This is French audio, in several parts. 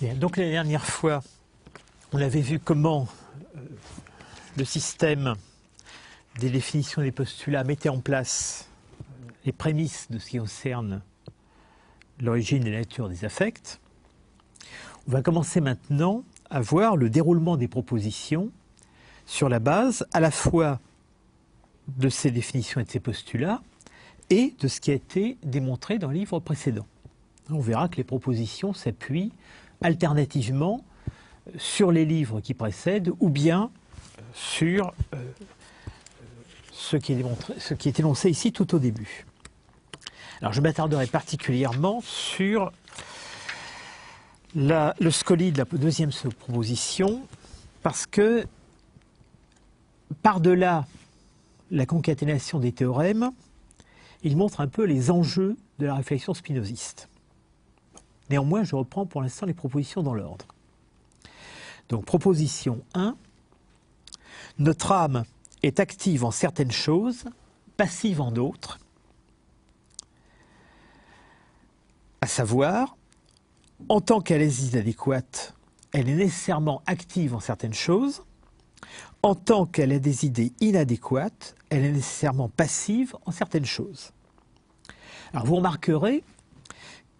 Bien, donc la dernière fois, on avait vu comment le système des définitions des postulats mettait en place les prémices de ce qui concerne l'origine et la nature des affects. On va commencer maintenant à voir le déroulement des propositions sur la base à la fois de ces définitions et de ces postulats et de ce qui a été démontré dans le livre précédent. On verra que les propositions s'appuient alternativement sur les livres qui précèdent ou bien sur ce qui est énoncé ici tout au début. Alors je m'attarderai particulièrement sur le scoli de la deuxième proposition parce que par-delà la concaténation des théorèmes, il montre un peu les enjeux de la réflexion spinoziste. Néanmoins, je reprends pour l'instant les propositions dans l'ordre. Donc, proposition 1, notre âme est active en certaines choses, passive en d'autres, à savoir, en tant qu'elle est inadéquate, elle est nécessairement active en certaines choses, en tant qu'elle a des idées inadéquates, elle est nécessairement passive en certaines choses. Alors, vous remarquerez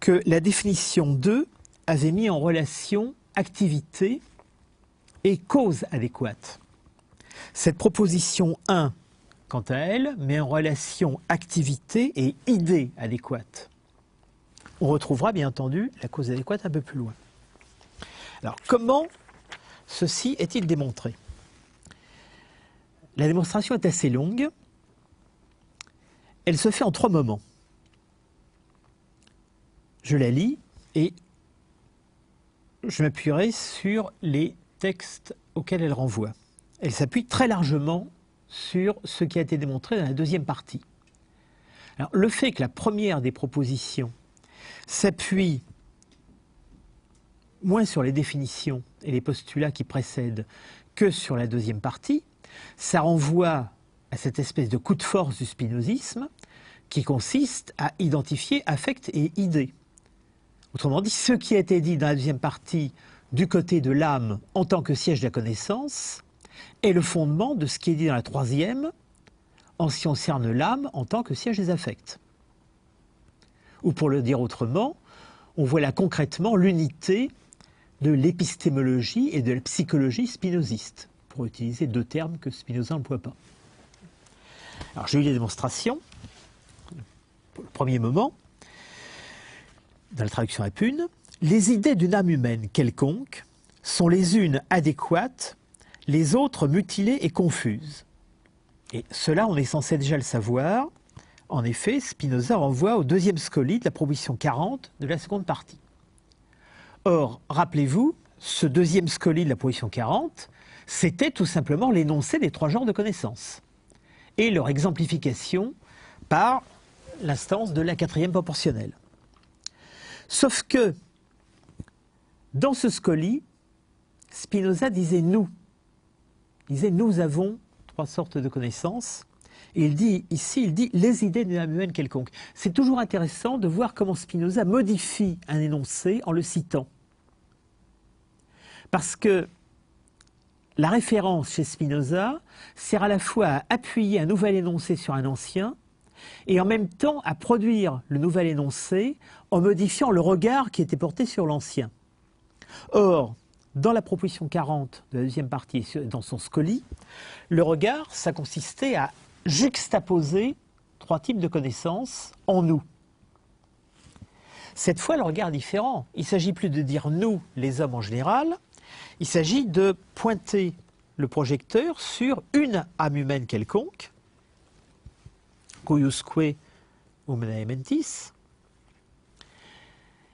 que la définition 2 avait mis en relation activité et cause adéquate. Cette proposition 1, quant à elle, met en relation activité et idée adéquate. On retrouvera bien entendu la cause adéquate un peu plus loin. Alors, comment ceci est-il démontré? La démonstration est assez longue. Elle se fait en 3 moments. Je la lis et je m'appuierai sur les textes auxquels elle renvoie. Elle s'appuie très largement sur ce qui a été démontré dans la deuxième partie. Alors, le fait que la première des propositions s'appuie moins sur les définitions et les postulats qui précèdent que sur la deuxième partie, ça renvoie à cette espèce de coup de force du spinozisme qui consiste à identifier affect et idée. Autrement dit, ce qui a été dit dans la deuxième partie du côté de l'âme en tant que siège de la connaissance est le fondement de ce qui est dit dans la troisième en ce qui concerne l'âme en tant que siège des affects. Ou pour le dire autrement, on voit là concrètement l'unité de l'épistémologie et de la psychologie spinoziste, pour utiliser 2 termes que Spinoza n'emploie pas. Alors j'ai eu les démonstrations, pour le premier moment, dans la traduction à Pune, les idées d'une âme humaine quelconque sont les unes adéquates, les autres mutilées et confuses. Et cela, on est censé déjà le savoir. En effet, Spinoza renvoie au deuxième scoli de la proposition 40 de la seconde partie. Or, rappelez-vous, ce deuxième scoli de la proposition 40, c'était tout simplement l'énoncé des 3 genres de connaissances et leur exemplification par l'instance de la 4e proportionnelle. Sauf que, dans ce scoli, Spinoza disait « nous ». Il disait « nous avons 3 sortes de connaissances ». Et il dit « les idées d'une âme humaine quelconque ». C'est toujours intéressant de voir comment Spinoza modifie un énoncé en le citant. Parce que la référence chez Spinoza sert à la fois à appuyer un nouvel énoncé sur un ancien et en même temps à produire le nouvel énoncé en modifiant le regard qui était porté sur l'ancien. Or, dans la proposition 40 de la deuxième partie, dans son scoli, le regard, ça consistait à juxtaposer 3 types de connaissances en nous. Cette fois, le regard est différent. Il ne s'agit plus de dire « nous, les hommes en général », il s'agit de pointer le projecteur sur une âme humaine quelconque, cuiusque humanae mentis,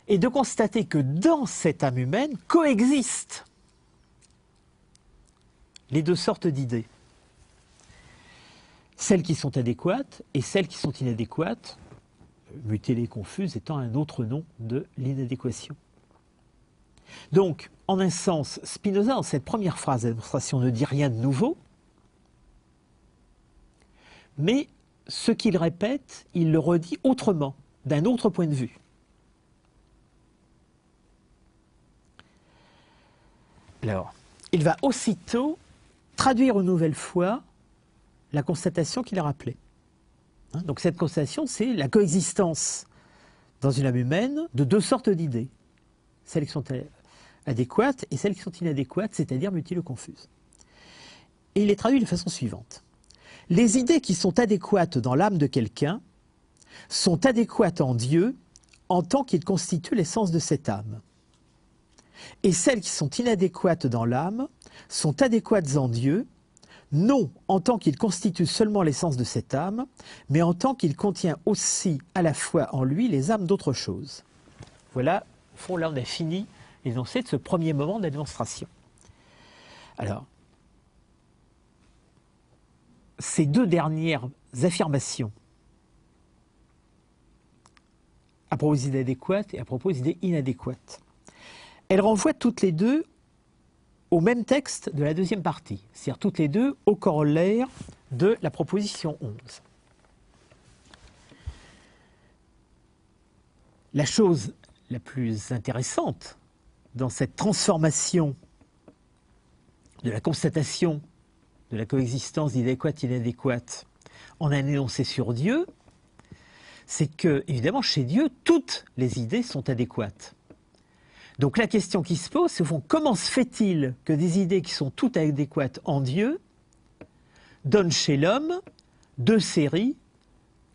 et de constater que dans cette âme humaine coexistent les 2 sortes d'idées. Celles qui sont adéquates et celles qui sont inadéquates, mutilées, confuses étant un autre nom de l'inadéquation. Donc, en un sens, Spinoza, dans cette première phrase de la démonstration, ne dit rien de nouveau, mais ce qu'il répète, il le redit autrement, d'un autre point de vue. Alors, il va aussitôt traduire une nouvelle fois la constatation qu'il a rappelée. Donc cette constatation, c'est la coexistence dans une âme humaine de deux sortes d'idées. Celles qui sont adéquates et celles qui sont inadéquates, c'est-à-dire mutiles ou confuses. Et il les traduit de façon suivante. Les idées qui sont adéquates dans l'âme de quelqu'un sont adéquates en Dieu en tant qu'il constitue l'essence de cette âme. Et celles qui sont inadéquates dans l'âme sont adéquates en Dieu, non en tant qu'il constitue seulement l'essence de cette âme, mais en tant qu'il contient aussi à la fois en lui les âmes d'autre chose. Voilà, au fond, là on a fini l'énoncé de ce premier moment de la démonstration. Alors, ces deux dernières affirmations, à propos des idées adéquates et à propos des idées inadéquates, elles renvoient toutes les deux au même texte de la deuxième partie, c'est-à-dire toutes les deux au corollaire de la proposition 11. La chose la plus intéressante dans cette transformation de la constatation de la coexistence d'idéquates et inadéquates en un énoncé sur Dieu, c'est que, évidemment, chez Dieu, toutes les idées sont adéquates. Donc la question qui se pose, c'est au fond, comment se fait-il que des idées qui sont toutes adéquates en Dieu donnent chez l'homme deux séries,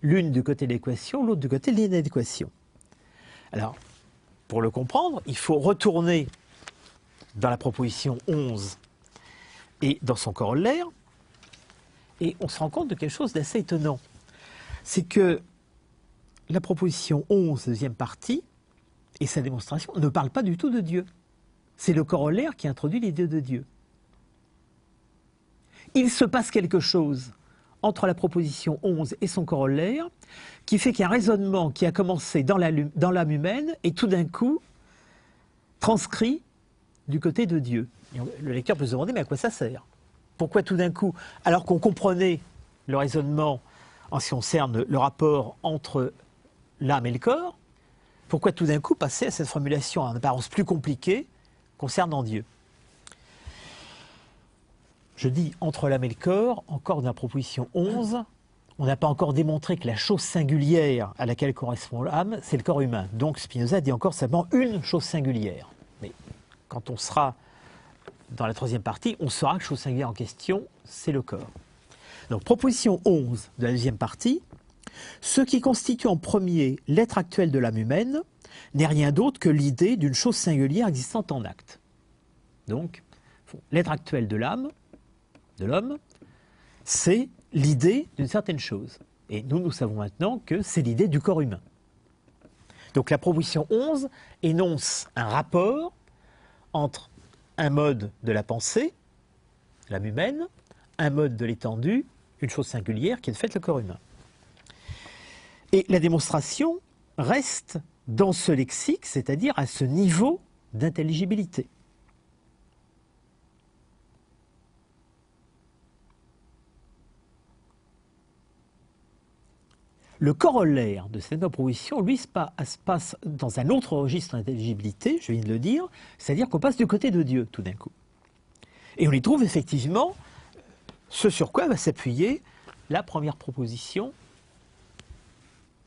l'une du côté de l'équation, l'autre du côté de l'inadéquation. Alors, pour le comprendre, il faut retourner dans la proposition 11 et dans son corollaire, et on se rend compte de quelque chose d'assez étonnant. C'est que la proposition 11, deuxième partie, et sa démonstration ne parle pas du tout de Dieu. C'est le corollaire qui introduit l'idée de Dieu. Il se passe quelque chose entre la proposition 11 et son corollaire qui fait qu'un raisonnement qui a commencé dans l'âme humaine est tout d'un coup transcrit du côté de Dieu. Et le lecteur peut se demander, mais à quoi ça sert? Pourquoi tout d'un coup, alors qu'on comprenait le raisonnement en ce qui concerne le rapport entre l'âme et le corps, pourquoi tout d'un coup passer à cette formulation en apparence plus compliquée concernant Dieu? Je dis entre l'âme et le corps, encore dans la proposition 11, on n'a pas encore démontré que la chose singulière à laquelle correspond l'âme, c'est le corps humain. Donc Spinoza dit encore simplement une chose singulière. Mais quand on sera dans la troisième partie, on saura que la chose singulière en question, c'est le corps. Donc proposition 11 de la deuxième partie, ce qui constitue en premier l'être actuel de l'âme humaine n'est rien d'autre que l'idée d'une chose singulière existante en acte. Donc, l'être actuel de l'âme, de l'homme, c'est l'idée d'une certaine chose. Et nous savons maintenant que c'est l'idée du corps humain. Donc la proposition 11 énonce un rapport entre un mode de la pensée, l'âme humaine, un mode de l'étendue, une chose singulière qui est de fait le corps humain. Et la démonstration reste dans ce lexique, c'est-à-dire à ce niveau d'intelligibilité. Le corollaire de cette proposition, lui, se passe dans un autre registre d'intelligibilité, je viens de le dire, c'est-à-dire qu'on passe du côté de Dieu tout d'un coup. Et on y trouve effectivement ce sur quoi va s'appuyer la première proposition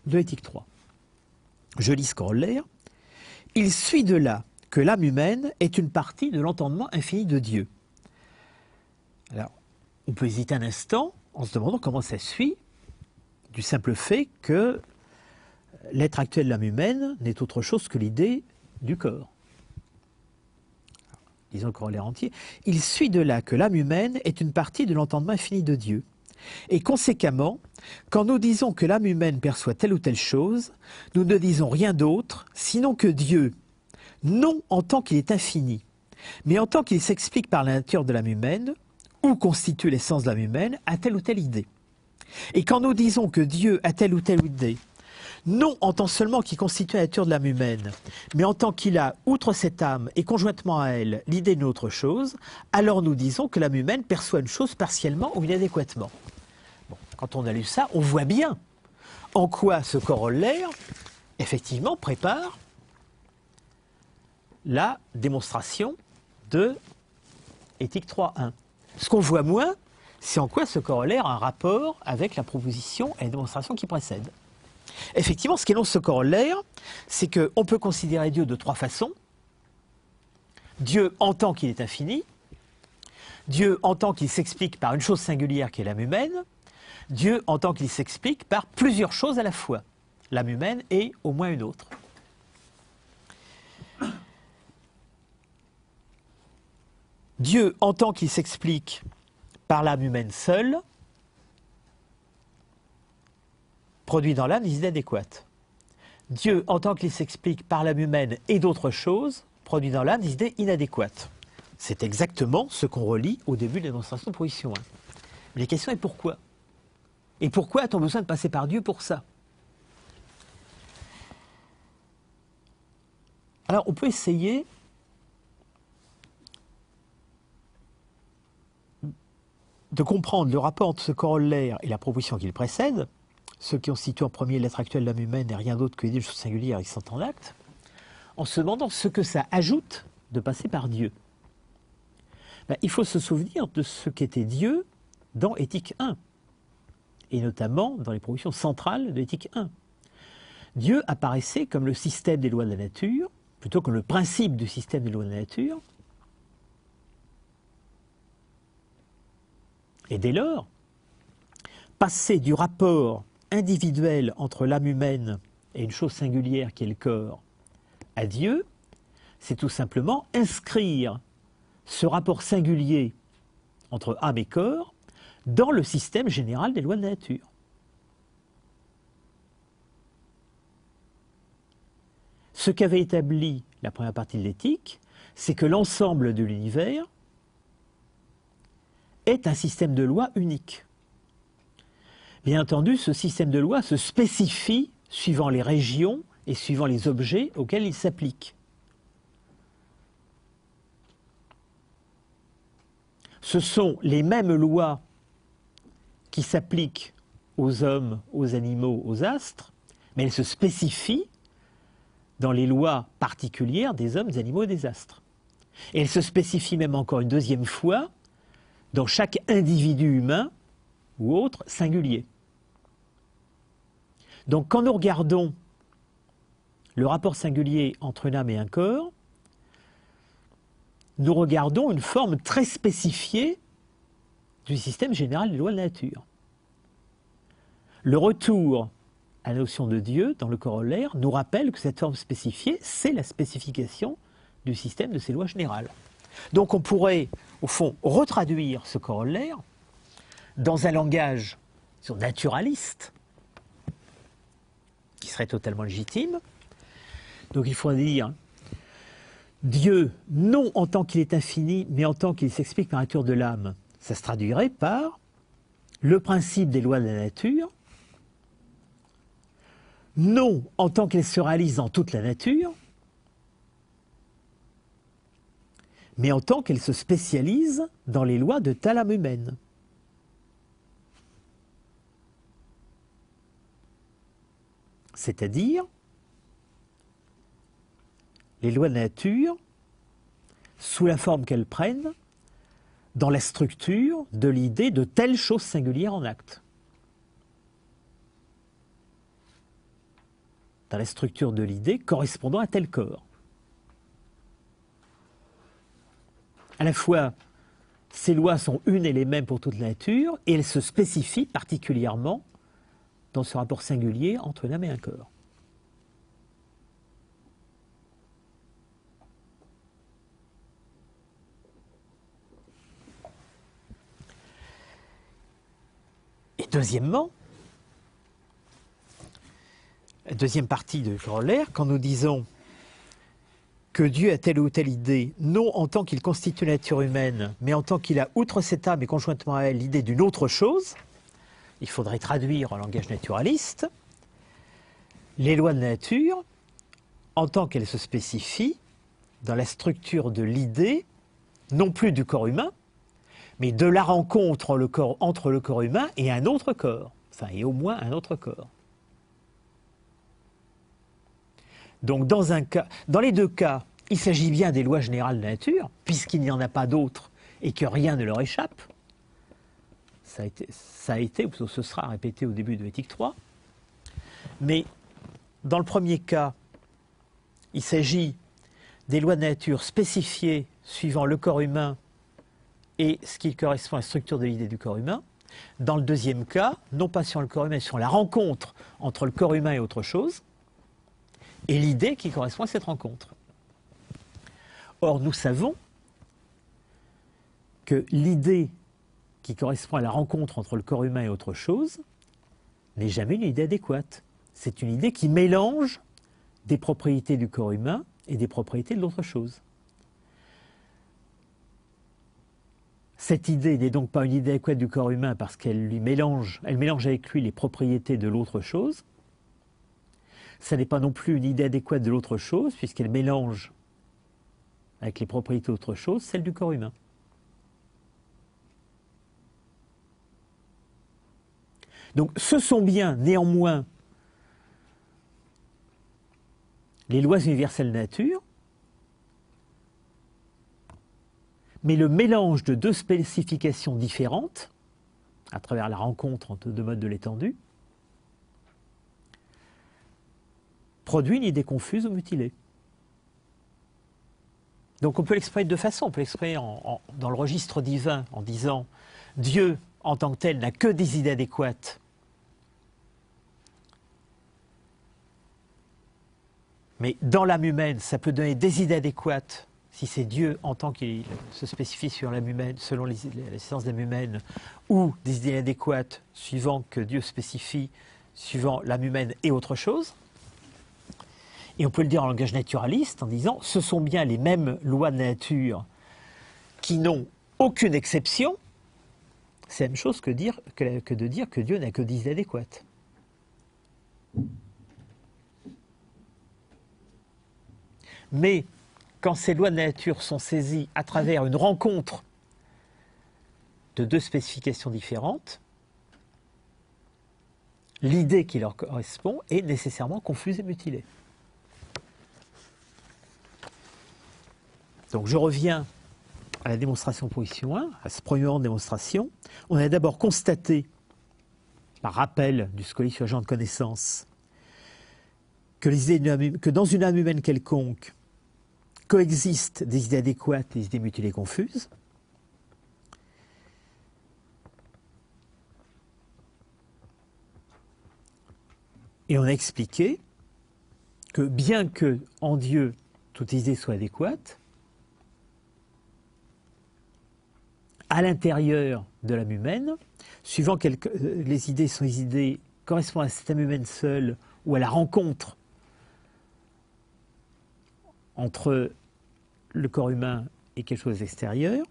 de l'éthique 3. Je lis ce corollaire. Il suit de là que l'âme humaine est une partie de l'entendement infini de Dieu. Alors, on peut hésiter un instant en se demandant comment ça suit du simple fait que l'être actuel de l'âme humaine n'est autre chose que l'idée du corps. Disons le corollaire entier. Il suit de là que l'âme humaine est une partie de l'entendement infini de Dieu. Et conséquemment, quand nous disons que l'âme humaine perçoit telle ou telle chose, nous ne disons rien d'autre, sinon que Dieu, non en tant qu'il est infini, mais en tant qu'il s'explique par la nature de l'âme humaine, ou constitue l'essence de l'âme humaine, a telle ou telle idée. Et quand nous disons que Dieu a telle ou telle idée, non en tant seulement qu'il constitue la nature de l'âme humaine, mais en tant qu'il a, outre cette âme et conjointement à elle, l'idée d'une autre chose, alors nous disons que l'âme humaine perçoit une chose partiellement ou inadéquatement. Bon, quand on a lu ça, on voit bien en quoi ce corollaire, effectivement, prépare la démonstration de éthique 3.1. Ce qu'on voit moins, c'est en quoi ce corollaire a un rapport avec la proposition et la démonstration qui précède. Effectivement, ce qu'énonce ce corollaire, c'est qu'on peut considérer Dieu de trois façons. Dieu en tant qu'il est infini, Dieu en tant qu'il s'explique par une chose singulière qui est l'âme humaine, Dieu en tant qu'il s'explique par plusieurs choses à la fois, l'âme humaine et au moins une autre. Dieu en tant qu'il s'explique par l'âme humaine seule, produit dans l'âme des idées adéquates. Dieu en tant qu'il s'explique par l'âme humaine et d'autres choses, produit dans l'âme des idées inadéquates. C'est exactement ce qu'on relit au début de la démonstration de proposition 1. Mais la question est pourquoi ? Et pourquoi a-t-on besoin de passer par Dieu pour ça ? Alors, on peut essayer de comprendre le rapport entre ce corollaire et la proposition qui le précède, ce qui constitue en premier l'être actuel de l'âme humaine et rien d'autre que l'idée de chose singulière qui sont en acte, en se demandant ce que ça ajoute de passer par Dieu. Ben, il faut se souvenir de ce qu'était Dieu dans Éthique 1, et notamment dans les propositions centrales de Éthique 1. Dieu apparaissait comme le système des lois de la nature, plutôt que le principe du système des lois de la nature. Et dès lors, passer du rapport individuel entre l'âme humaine et une chose singulière qui est le corps à Dieu, c'est tout simplement inscrire ce rapport singulier entre âme et corps dans le système général des lois de la nature. Ce qu'avait établi la première partie de l'éthique, c'est que l'ensemble de l'univers est un système de lois unique. Bien entendu, ce système de lois se spécifie suivant les régions et suivant les objets auxquels il s'applique. Ce sont les mêmes lois qui s'appliquent aux hommes, aux animaux, aux astres, mais elles se spécifient dans les lois particulières des hommes, des animaux et des astres. Et elles se spécifient même encore une deuxième fois dans chaque individu humain ou autre singulier. Donc quand nous regardons le rapport singulier entre une âme et un corps, nous regardons une forme très spécifiée du système général des lois de la nature. Le retour à la notion de Dieu dans le corollaire nous rappelle que cette forme spécifiée, c'est la spécification du système de ces lois générales. Donc on pourrait, au fond, retraduire ce corollaire dans un langage naturaliste, qui serait totalement légitime. Donc il faudrait dire Dieu, non en tant qu'il est infini, mais en tant qu'il s'explique par la nature de l'âme. Ça se traduirait par le principe des lois de la nature, non en tant qu'elle se réalise dans toute la nature, mais en tant qu'elle se spécialise dans les lois de telle âme humaine. C'est-à-dire, les lois de la nature, sous la forme qu'elles prennent, dans la structure de l'idée de telle chose singulière en acte. Dans la structure de l'idée correspondant à tel corps. À la fois, ces lois sont une et les mêmes pour toute la nature, et elles se spécifient particulièrement dans ce rapport singulier entre l'âme et un corps. Et deuxièmement, la deuxième partie de corollaire, quand nous disons que Dieu a telle ou telle idée, non en tant qu'il constitue la nature humaine, mais en tant qu'il a, outre cette âme et conjointement à elle, l'idée d'une autre chose, il faudrait traduire en langage naturaliste les lois de la nature en tant qu'elles se spécifient dans la structure de l'idée, non plus du corps humain, mais de la rencontre entre le corps humain et un autre corps, enfin, et au moins un autre corps. Donc dans les deux cas, il s'agit bien des lois générales de la nature, puisqu'il n'y en a pas d'autres et que rien ne leur échappe. Ça a été, ou plutôt ce sera répété au début de l'éthique 3. Mais dans le premier cas, il s'agit des lois de nature spécifiées suivant le corps humain et ce qui correspond à la structure de l'idée du corps humain. Dans le deuxième cas, non pas sur le corps humain, mais sur la rencontre entre le corps humain et autre chose, et l'idée qui correspond à cette rencontre. Or, nous savons que l'idée qui correspond à la rencontre entre le corps humain et autre chose n'est jamais une idée adéquate. C'est une idée qui mélange des propriétés du corps humain et des propriétés de l'autre chose. Cette idée n'est donc pas une idée adéquate du corps humain parce qu'elle mélange avec lui les propriétés de l'autre chose. Ça n'est pas non plus une idée adéquate de l'autre chose puisqu'elle mélange avec les propriétés d'autre chose celles du corps humain. Donc ce sont bien néanmoins les lois universelles de nature, mais le mélange de deux spécifications différentes, à travers la rencontre entre deux modes de l'étendue, produit une idée confuse ou mutilée. Donc on peut l'exprimer de deux façons. On peut l'exprimer dans le registre divin en disant Dieu en tant que tel n'a que des idées adéquates, mais dans l'âme humaine, ça peut donner des idées adéquates si c'est Dieu en tant qu'il se spécifie sur l'âme humaine, selon l'existence de l'âme humaine, ou des idées adéquates suivant que Dieu spécifie, suivant l'âme humaine et autre chose. Et on peut le dire en langage naturaliste en disant ce sont bien les mêmes lois de nature qui n'ont aucune exception. C'est la même chose que de dire que Dieu n'a que des idées adéquates. Mais quand ces lois de nature sont saisies à travers une rencontre de deux spécifications différentes, l'idée qui leur correspond est nécessairement confuse et mutilée. Donc je reviens à la démonstration position 1, à ce premier moment de démonstration. On a d'abord constaté, par rappel du scolier sur agent de connaissance, que dans une âme humaine quelconque coexistent des idées adéquates et des idées mutilées confuses. Et on a expliqué que bien que en Dieu toutes les idées soient adéquates, à l'intérieur de l'âme humaine, suivant que les idées sont les idées correspondant à cette âme humaine seule ou à la rencontre entre le corps humain et quelque chose d'extérieur,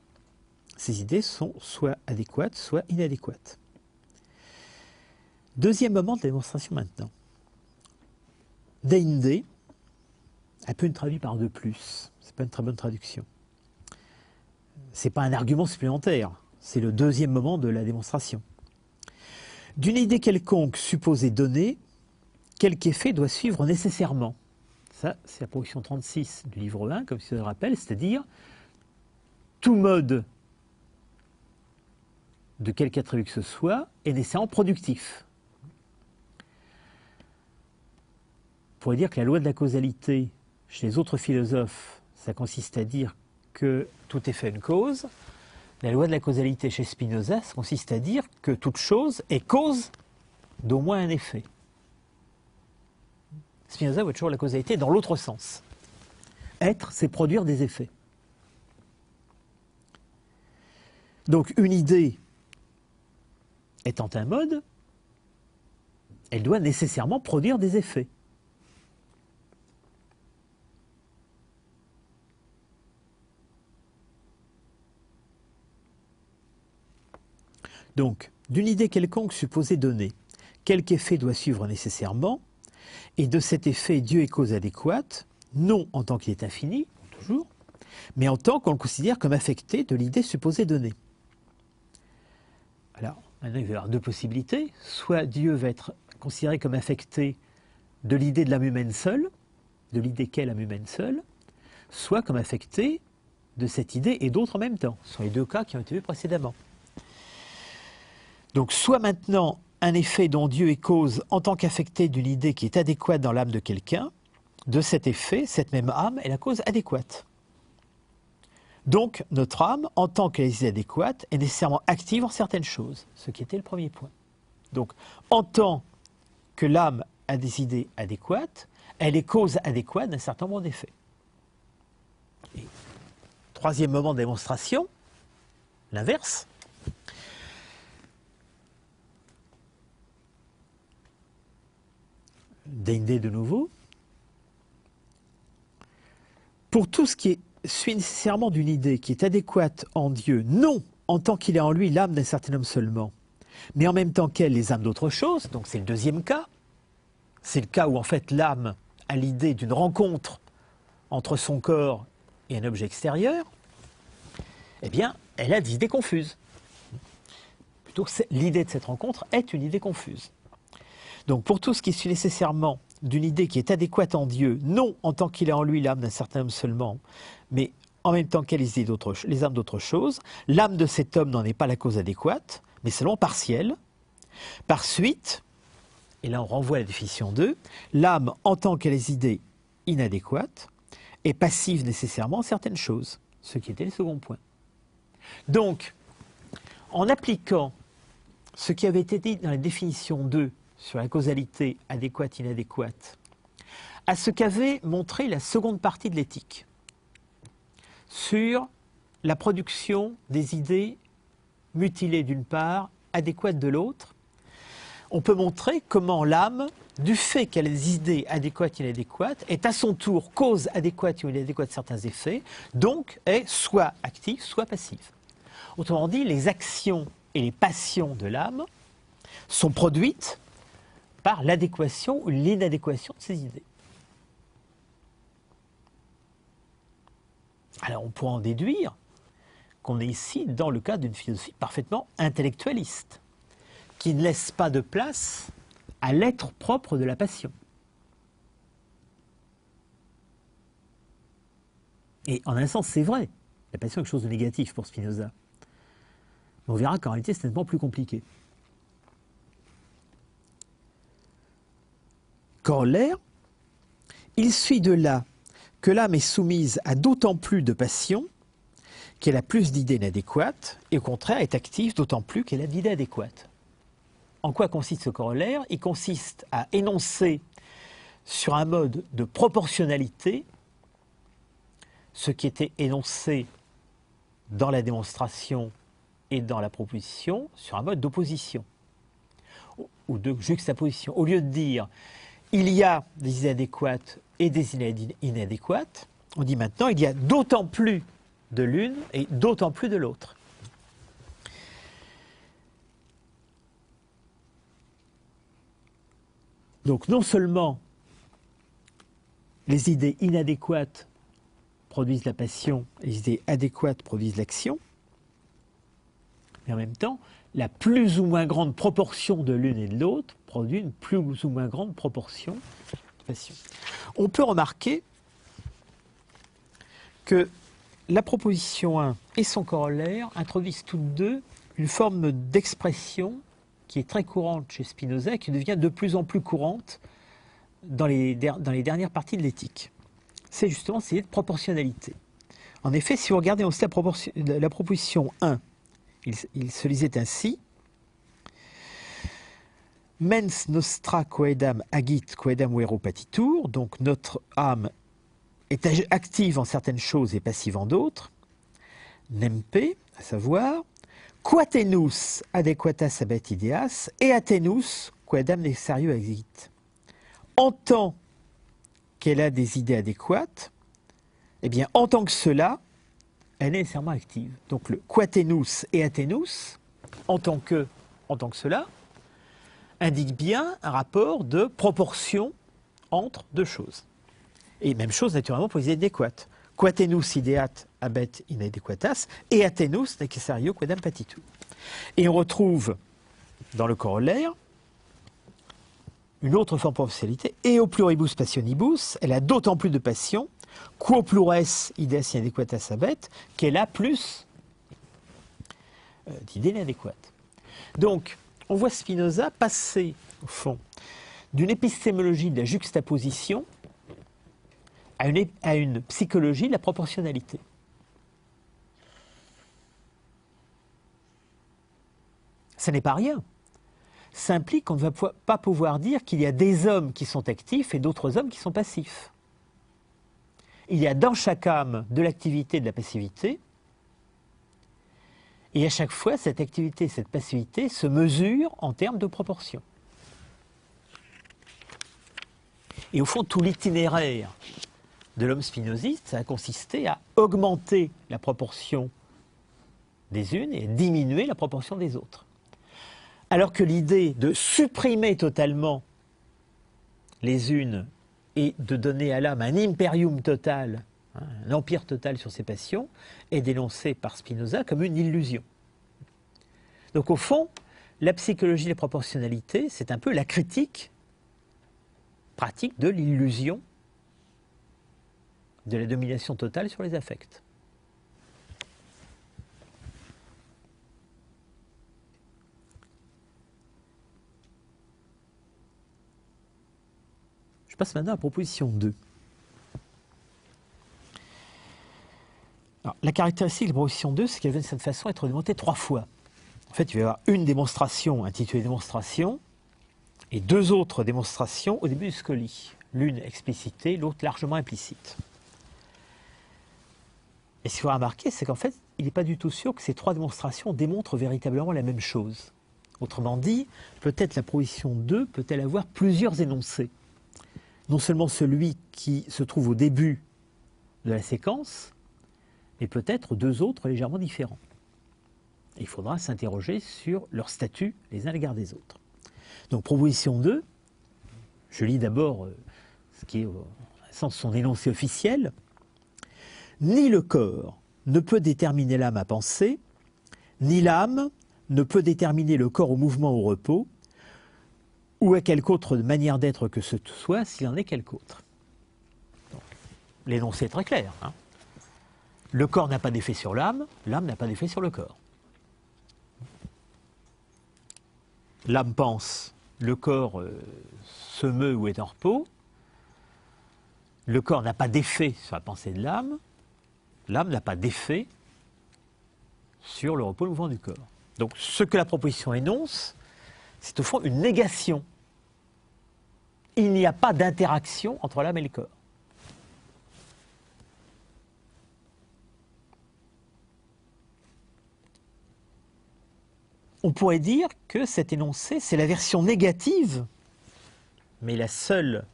ces idées sont soit adéquates, soit inadéquates. Deuxième moment de la démonstration maintenant. Deinde, un peu une traduit par de plus, c'est pas une très bonne traduction. C'est pas un argument supplémentaire, c'est le deuxième moment de la démonstration. D'une idée quelconque supposée donnée, quelque effet doit suivre nécessairement. Ça, c'est la proposition 36 du livre 1, comme si je le rappelle, c'est-à-dire tout mode de quelque attribut que ce soit est nécessairement productif. On pourrait dire que la loi de la causalité, chez les autres philosophes, ça consiste à dire que tout effet a une cause. La loi de la causalité chez Spinoza, ça consiste à dire que toute chose est cause d'au moins un effet. Spinoza voit toujours la causalité dans l'autre sens. Être, c'est produire des effets. Donc une idée étant un mode, elle doit nécessairement produire des effets. Donc, d'une idée quelconque supposée donnée, quelque effet doit suivre nécessairement, et de cet effet, Dieu est cause adéquate, non en tant qu'il est infini, toujours, mais en tant qu'on le considère comme affecté de l'idée supposée donnée. Alors, maintenant, il va y avoir deux possibilités. Soit Dieu va être considéré comme affecté de l'idée de l'âme humaine seule, de l'idée qu'est l'âme humaine seule, soit comme affecté de cette idée et d'autres en même temps. Ce sont les deux cas qui ont été vus précédemment. Donc, soit maintenant un effet dont Dieu est cause en tant qu'affecté d'une idée qui est adéquate dans l'âme de quelqu'un, de cet effet, cette même âme est la cause adéquate. Donc, notre âme, en tant qu'elle est adéquate, est nécessairement active en certaines choses, ce qui était le premier point. Donc, en tant que l'âme a des idées adéquates, elle est cause adéquate d'un certain nombre d'effets. Et troisième moment de démonstration, l'inverse. Deinde de nouveau. Pour tout ce qui suit nécessairement d'une idée qui est adéquate en Dieu, non en tant qu'il est en lui l'âme d'un certain homme seulement, mais en même temps qu'elle les âmes d'autre chose, donc c'est le deuxième cas. C'est le cas où en fait l'âme a l'idée d'une rencontre entre son corps et un objet extérieur, eh bien, elle a des idées confuses. Plutôt, l'idée de cette rencontre est une idée confuse. Donc, pour tout ce qui suit nécessairement d'une idée qui est adéquate en Dieu, non en tant qu'il est en lui l'âme d'un certain homme seulement, mais en même temps qu'elle les âmes d'autre chose, l'âme de cet homme n'en est pas la cause adéquate, mais seulement partielle. Par suite, et là on renvoie à la définition 2, l'âme en tant qu'elle est idée inadéquate est passive nécessairement à certaines choses, ce qui était le second point. Donc, en appliquant ce qui avait été dit dans la définition 2 sur la causalité adéquate-inadéquate, à ce qu'avait montré la seconde partie de l'éthique, sur la production des idées mutilées d'une part, adéquates de l'autre, on peut montrer comment l'âme, du fait qu'elle a des idées adéquates et inadéquates, est à son tour cause adéquate ou inadéquate de certains effets, donc est soit active, soit passive. Autrement dit, les actions et les passions de l'âme sont produites par l'adéquation ou l'inadéquation de ces idées. Alors on pourra en déduire qu'on est ici dans le cas d'une philosophie parfaitement intellectualiste, qui ne laisse pas de place à l'être propre de la passion. Et en un sens, c'est vrai, la passion est quelque chose de négatif pour Spinoza. Mais on verra qu'en réalité, c'est nettement plus compliqué. Corollaire, il suit de là que l'âme est soumise à d'autant plus de passions qu'elle a plus d'idées inadéquates, et au contraire est active d'autant plus qu'elle a d'idées adéquates. En quoi consiste ce corollaire? Il consiste à énoncer sur un mode de proportionnalité ce qui était énoncé dans la démonstration et dans la proposition sur un mode d'opposition ou de juxtaposition. Au lieu de dire il y a des idées adéquates et des idées inadéquates, on dit maintenant il y a d'autant plus de l'une et d'autant plus de l'autre. Donc non seulement les idées inadéquates produisent la passion, et les idées adéquates produisent l'action, mais en même temps, la plus ou moins grande proportion de l'une et de l'autre produit une plus ou moins grande proportion de passion. On peut remarquer que la proposition 1 et son corollaire introduisent toutes deux une forme d'expression qui est très courante chez Spinoza et qui devient de plus en plus courante dans les dernières parties de l'éthique. C'est justement cette idée de proportionnalité. En effet, si vous regardez aussi la proposition 1, il se lisait ainsi: Mens nostra quaedam agit quaedam vero patitur, donc notre âme est active en certaines choses et passive en d'autres. Nempe, à savoir, quatenus adequatas habet ideas et atenus quaedam necessario agit. En tant qu'elle a des idées adéquates, eh bien, en tant que cela, elle est nécessairement active. Donc le quatenus et atenus, en tant que cela, indique bien un rapport de proportion entre deux choses. Et même chose naturellement pour les idées adéquates. Quatenus ideat habet inadequatas et atenus necessario quaedam patitur. Et on retrouve dans le corollaire une autre forme de proportionnalité, et au pluribus passionibus, elle a d'autant plus de passion Quo plures ideas inadequatas habet, qu'elle a plus d'idées inadéquates. Donc, on voit Spinoza passer, au fond, d'une épistémologie de la juxtaposition à une psychologie de la proportionnalité. Ce n'est pas rien. Ça implique qu'on ne va pas pouvoir dire qu'il y a des hommes qui sont actifs et d'autres hommes qui sont passifs. Il y a dans chaque âme de l'activité et de la passivité, et à chaque fois, cette activité et cette passivité se mesurent en termes de proportion. Et au fond, tout l'itinéraire de l'homme spinoziste, ça a consisté à augmenter la proportion des unes et à diminuer la proportion des autres. Alors que l'idée de supprimer totalement les unes et de donner à l'âme un imperium total, un empire total sur ses passions, est dénoncée par Spinoza comme une illusion. Donc au fond, la psychologie de la proportionnalité, c'est un peu la critique pratique de l'illusion de la domination totale sur les affects. Je passe maintenant à la proposition 2. Alors, la caractéristique de la proposition 2, c'est qu'elle vient de cette façon être démontrée 3 fois. En fait, il va y avoir une démonstration intitulée démonstration et 2 autres démonstrations au début du Scoli. L'une explicitée, l'autre largement implicite. Et ce qu'il faut remarquer, c'est qu'en fait, il n'est pas du tout sûr que ces 3 démonstrations démontrent véritablement la même chose. Autrement dit, peut-être la proposition 2 peut-elle avoir plusieurs énoncés. Non seulement celui qui se trouve au début de la séquence, mais peut-être 2 autres légèrement différents. Et il faudra s'interroger sur leur statut les uns à l'égard des autres. Donc, proposition 2, je lis d'abord ce qui est au sens son énoncé officiel. Ni le corps ne peut déterminer l'âme à penser, ni l'âme ne peut déterminer le corps au mouvement ou au repos, ou à quelque autre manière d'être que ce soit, s'il en est quelque autre. L'énoncé est très clair. Le corps n'a pas d'effet sur l'âme n'a pas d'effet sur le corps. L'âme pense, le corps se meut ou est en repos. Le corps n'a pas d'effet sur la pensée de l'âme n'a pas d'effet sur le repos et le mouvement du corps. Donc ce que la proposition énonce, c'est au fond une négation. Il n'y a pas d'interaction entre l'âme et le corps. On pourrait dire que cet énoncé, c'est la version négative, mais la seule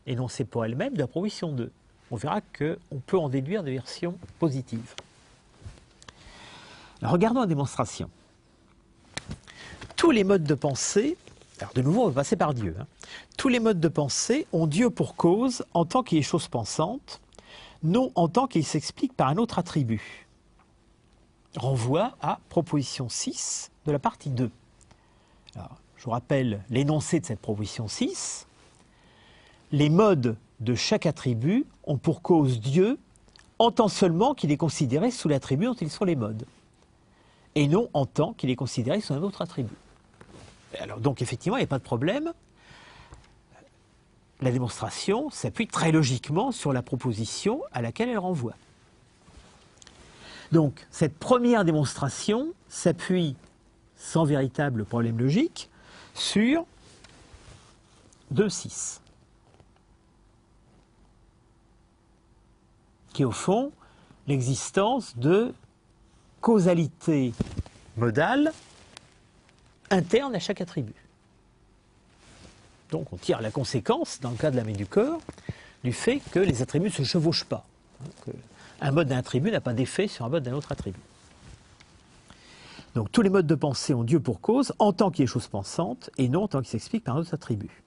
énoncée pour elle-même de la proposition 2. On verra qu'on peut en déduire des versions positives. Alors, regardons la démonstration. Tous les modes de pensée, alors de nouveau on va passer par Dieu, tous les modes de pensée ont Dieu pour cause en tant qu'il est chose pensante, non en tant qu'il s'explique par un autre attribut. Renvoie à proposition 6 de la partie 2. Alors, je vous rappelle l'énoncé de cette proposition 6. Les modes de chaque attribut ont pour cause Dieu en tant seulement qu'il est considéré sous l'attribut dont ils sont les modes, et non en tant qu'il est considéré sous un autre attribut. Alors, donc effectivement, il n'y a pas de problème. La démonstration s'appuie très logiquement sur la proposition à laquelle elle renvoie. Donc, cette première démonstration s'appuie, sans véritable problème logique, sur 2.6, qui est au fond l'existence de causalité modale interne à chaque attribut. Donc on tire la conséquence, dans le cas de l'âme et du corps, du fait que les attributs ne se chevauchent pas. Un mode d'un attribut n'a pas d'effet sur un mode d'un autre attribut. Donc tous les modes de pensée ont Dieu pour cause en tant qu'il est chose pensante et non en tant qu'il s'explique par un autre attribut.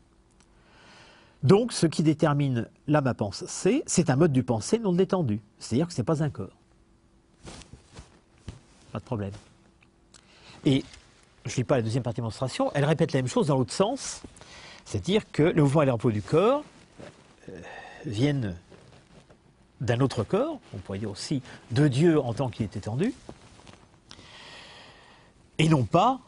Donc ce qui détermine l'âme à penser, c'est un mode du pensée non détendu. C'est-à-dire que ce n'est pas un corps. Pas de problème. Et je ne lis pas la deuxième partie de démonstration, elle répète la même chose dans l'autre sens, c'est-à-dire que le mouvement et le repos du corps viennent d'un autre corps, on pourrait dire aussi de Dieu en tant qu'il est étendu, et non pas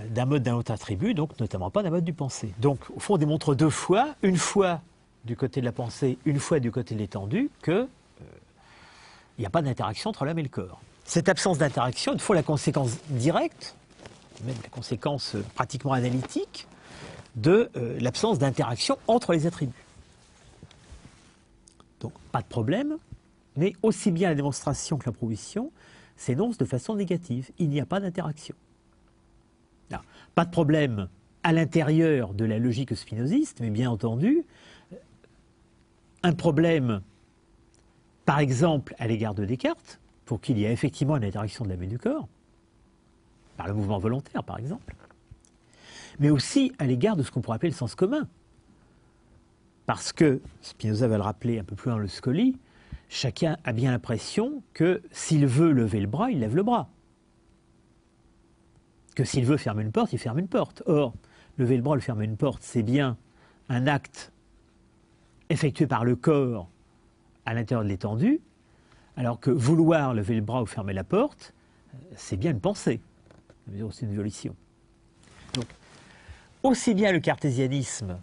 d'un mode d'un autre attribut, donc notamment pas d'un mode du pensée. Donc au fond on démontre deux fois, une fois du côté de la pensée, une fois du côté de l'étendu, qu'il n'y a pas d'interaction entre l'âme et le corps. Cette absence d'interaction, une fois la conséquence directe, même la conséquence pratiquement analytique, de l'absence d'interaction entre les attributs. Donc pas de problème, mais aussi bien la démonstration que la proposition s'énoncent de façon négative. Il n'y a pas d'interaction. Pas de problème à l'intérieur de la logique spinoziste, mais bien entendu, un problème, par exemple, à l'égard de Descartes, pour qu'il y ait effectivement une interaction de l'âme et du corps, par le mouvement volontaire, par exemple, mais aussi à l'égard de ce qu'on pourrait appeler le sens commun. Parce que, Spinoza va le rappeler un peu plus loin dans le Scoli, chacun a bien l'impression que s'il veut lever le bras, il lève le bras. Que s'il veut fermer une porte, il ferme une porte. Or, lever le bras ou fermer une porte, c'est bien un acte effectué par le corps à l'intérieur de l'étendue, alors que vouloir lever le bras ou fermer la porte, c'est bien une pensée. C'est une volition. Donc, aussi bien le cartésianisme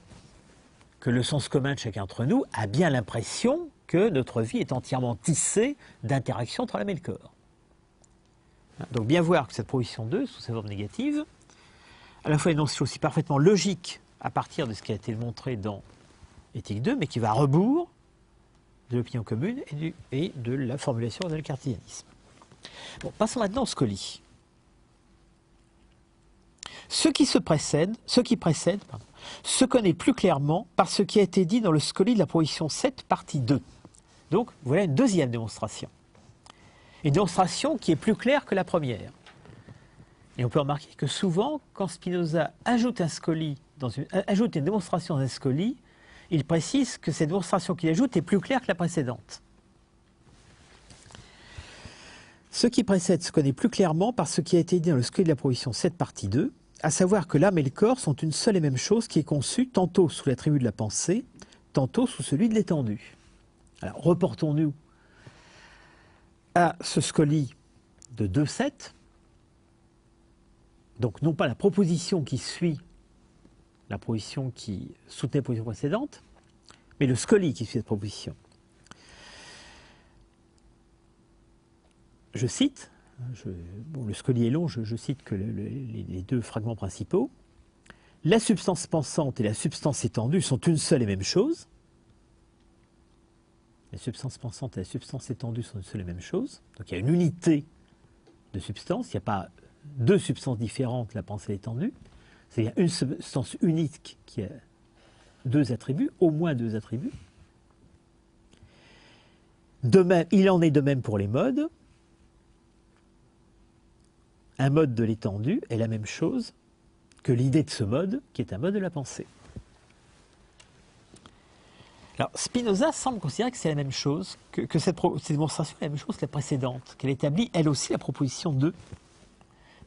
que le sens commun de chacun d'entre nous a bien l'impression que notre vie est entièrement tissée d'interactions entre l'âme et le corps. Donc bien voir que cette proposition 2, sous sa forme négative, à la fois une notion aussi parfaitement logique à partir de ce qui a été montré dans Éthique 2, mais qui va à rebours de l'opinion commune et de la formulation dans le cartésianisme. Bon, passons maintenant au Scoli. Ce qui précède, se connaît plus clairement par ce qui a été dit dans le Scoli de la proposition 7, partie 2. Donc, voilà une deuxième démonstration. Une démonstration qui est plus claire que la première. Et on peut remarquer que souvent, quand Spinoza ajoute ajoute une démonstration dans un Scoli, il précise que cette démonstration qu'il ajoute est plus claire que la précédente. Ce qui précède se connaît plus clairement par ce qui a été dit dans le Scoli de la proposition 7, partie 2, à savoir que l'âme et le corps sont une seule et même chose qui est conçue tantôt sous l'attribut de la pensée, tantôt sous celui de l'étendue. Alors, reportons-nous à ce Scoli de 2.7, donc non pas la proposition qui suit la proposition qui soutenait la proposition précédente, mais le Scoli qui suit cette proposition. Je cite, le Scoli est long, je cite que les deux fragments principaux. La substance pensante et la substance étendue sont une seule et même chose. La substance pensante et la substance étendue sont une seule et même chose. Donc il y a une unité de substance, il n'y a pas deux substances différentes, la pensée et l'étendue. Il y a une substance unique qui a deux attributs, au moins deux attributs. De même, il en est de même pour les modes. Un mode de l'étendue est la même chose que l'idée de ce mode, qui est un mode de la pensée. Alors, Spinoza semble considérer que c'est la même chose, que cette démonstration est la même chose que la précédente, qu'elle établit elle aussi la proposition 2.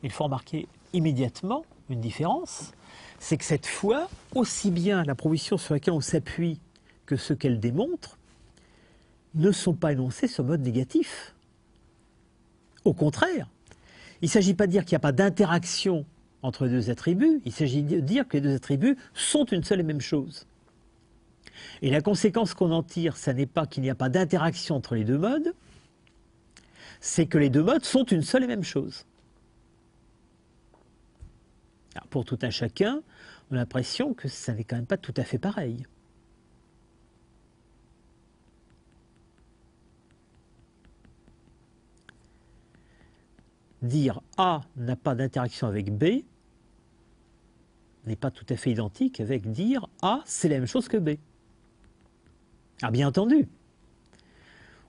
Il faut remarquer immédiatement une différence, c'est que cette fois, aussi bien la proposition sur laquelle on s'appuie que ce qu'elle démontre ne sont pas énoncés sur mode négatif. Au contraire, il ne s'agit pas de dire qu'il n'y a pas d'interaction entre les deux attributs, il s'agit de dire que les deux attributs sont une seule et même chose. Et la conséquence qu'on en tire, ce n'est pas qu'il n'y a pas d'interaction entre les deux modes, c'est que les deux modes sont une seule et même chose. Alors pour tout un chacun, on a l'impression que ça n'est quand même pas tout à fait pareil. Dire A n'a pas d'interaction avec B n'est pas tout à fait identique avec dire A, c'est la même chose que B. Alors bien entendu,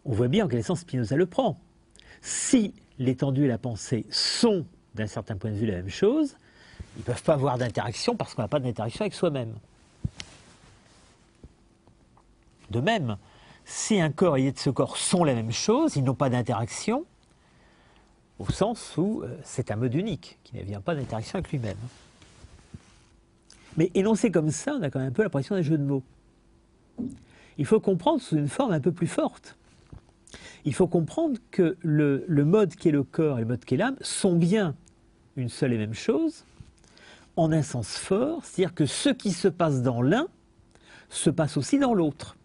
on voit bien en quel sens Spinoza le prend. Si l'étendue et la pensée sont, d'un certain point de vue, la même chose, ils ne peuvent pas avoir d'interaction parce qu'on n'a pas d'interaction avec soi-même. De même, si un corps et l'idée de ce corps sont la même chose, ils n'ont pas d'interaction, au sens où c'est un mode unique, qui ne vient pas d'interaction avec lui-même. Mais énoncé comme ça, on a quand même un peu l'impression d'un jeu de mots. Il faut comprendre sous une forme un peu plus forte. Il faut comprendre que le mode qui est le corps et le mode qui est l'âme sont bien une seule et même chose, en un sens fort, c'est-à-dire que ce qui se passe dans l'un se passe aussi dans l'autre.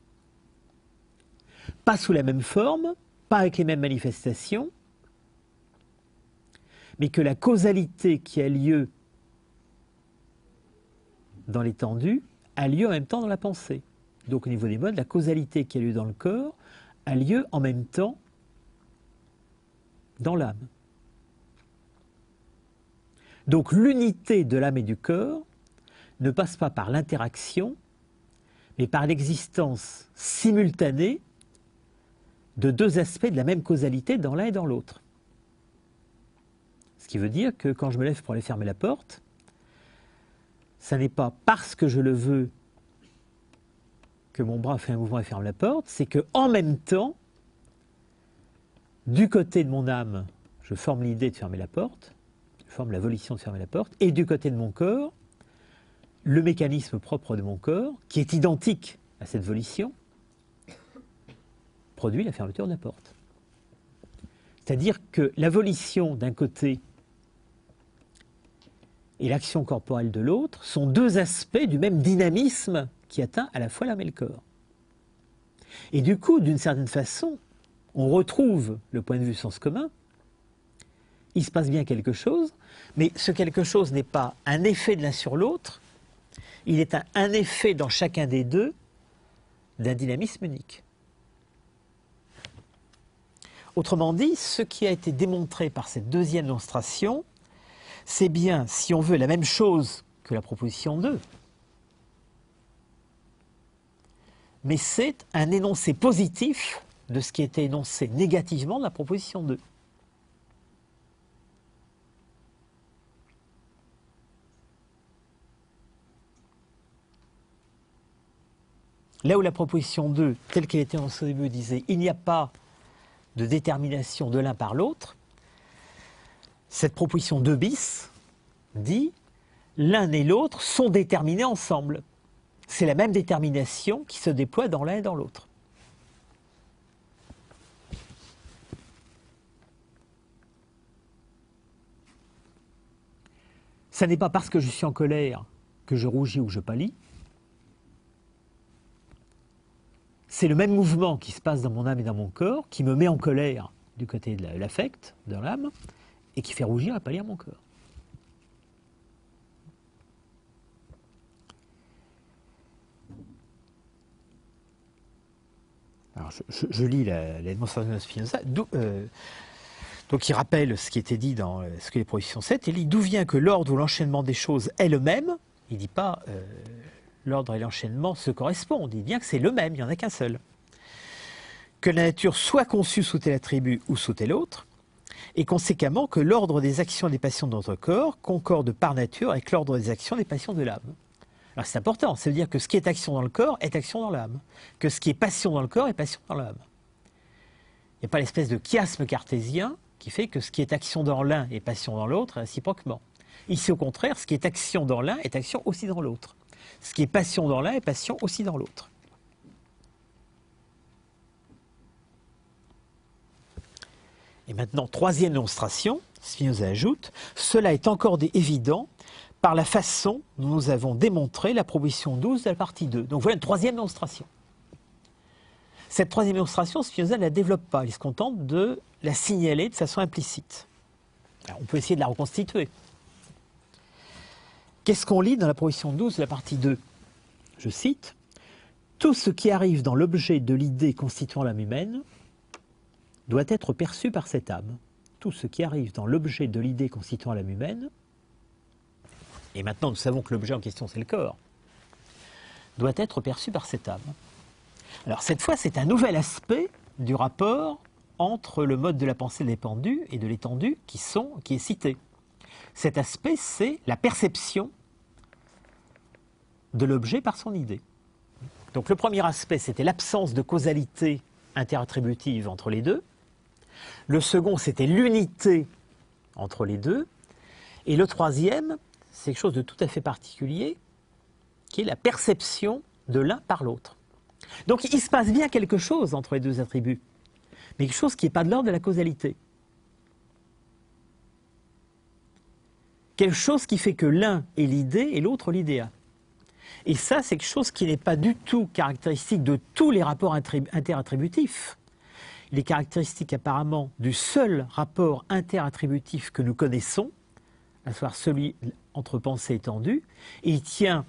Pas sous la même forme, pas avec les mêmes manifestations, mais que la causalité qui a lieu dans l'étendue a lieu en même temps dans la pensée. Donc au niveau des modes, la causalité qui a lieu dans le corps a lieu en même temps dans l'âme. Donc l'unité de l'âme et du corps ne passe pas par l'interaction, mais par l'existence simultanée de deux aspects de la même causalité dans l'un et dans l'autre. Ce qui veut dire que quand je me lève pour aller fermer la porte, ça n'est pas parce que je le veux que mon bras fait un mouvement et ferme la porte, c'est qu'en même temps, du côté de mon âme, je forme l'idée de fermer la porte, je forme la volition de fermer la porte, et du côté de mon corps, le mécanisme propre de mon corps, qui est identique à cette volition, produit la fermeture de la porte. C'est-à-dire que la volition d'un côté et l'action corporelle de l'autre sont deux aspects du même dynamisme qui atteint à la fois l'âme et le corps. Et du coup, d'une certaine façon, on retrouve le point de vue sens commun, il se passe bien quelque chose, mais ce quelque chose n'est pas un effet de l'un sur l'autre, il est un effet dans chacun des deux d'un dynamisme unique. Autrement dit, ce qui a été démontré par cette deuxième démonstration, c'est bien, si on veut, la même chose que la proposition 2, mais c'est un énoncé positif de ce qui était énoncé négativement de la proposition 2. Là où la proposition 2, telle qu'elle était énoncée au début, disait « il n'y a pas de détermination de l'un par l'autre », cette proposition 2 bis dit « l'un et l'autre sont déterminés ensemble ». C'est la même détermination qui se déploie dans l'un et dans l'autre. Ça n'est pas parce que je suis en colère que je rougis ou que je pâlis. C'est le même mouvement qui se passe dans mon âme et dans mon corps qui me met en colère du côté de l'affect, de l'âme, et qui fait rougir et pâlir mon corps. Alors je lis la démonstration de Spinoza, donc il rappelle ce qui était dit dans ce que les propositions 7, il dit d'où vient que l'ordre ou l'enchaînement des choses est le même, il ne dit pas l'ordre et l'enchaînement se correspondent, il dit bien que c'est le même, il n'y en a qu'un seul. Que la nature soit conçue sous tel attribut ou sous tel autre, et conséquemment que l'ordre des actions et des passions de notre corps concorde par nature avec l'ordre des actions et des passions de l'âme. Alors c'est important, ça veut dire que ce qui est action dans le corps est action dans l'âme, que ce qui est passion dans le corps est passion dans l'âme. Il n'y a pas l'espèce de chiasme cartésien qui fait que ce qui est action dans l'un est passion dans l'autre, réciproquement. Ici au contraire, ce qui est action dans l'un est action aussi dans l'autre. Ce qui est passion dans l'un est passion aussi dans l'autre. Et maintenant, troisième démonstration, Spinoza ajoute, cela est encore évident par la façon dont nous avons démontré la proposition 12 de la partie 2. Donc voilà une troisième démonstration. Cette troisième démonstration, Spinoza ne la développe pas, il se contente de la signaler de façon implicite. Alors, on peut essayer de la reconstituer. Qu'est-ce qu'on lit dans la proposition 12 de la partie 2 ? Je cite, « Tout ce qui arrive dans l'objet de l'idée constituant l'âme humaine doit être perçu par cette âme. Tout ce qui arrive dans l'objet de l'idée constituant l'âme humaine, et maintenant nous savons que l'objet en question c'est le corps, doit être perçu par cette âme. » Alors cette fois c'est un nouvel aspect du rapport entre le mode de la pensée dépendue et de l'étendue qui est cité. Cet aspect c'est la perception de l'objet par son idée. Donc le premier aspect c'était l'absence de causalité interattributive entre les deux. Le second, c'était l'unité entre les deux. Et le troisième, c'est quelque chose de tout à fait particulier, qui est la perception de l'un par l'autre. Donc il se passe bien quelque chose entre les deux attributs. mais quelque chose qui n'est pas de l'ordre de la causalité. Quelque chose qui fait que l'un est l'idée et l'autre l'idéa. Et ça, c'est quelque chose qui n'est pas du tout caractéristique de tous les rapports interattributifs. Il est caractéristique apparemment du seul rapport interattributif que nous connaissons, à savoir celui entre pensée étendue, et il tient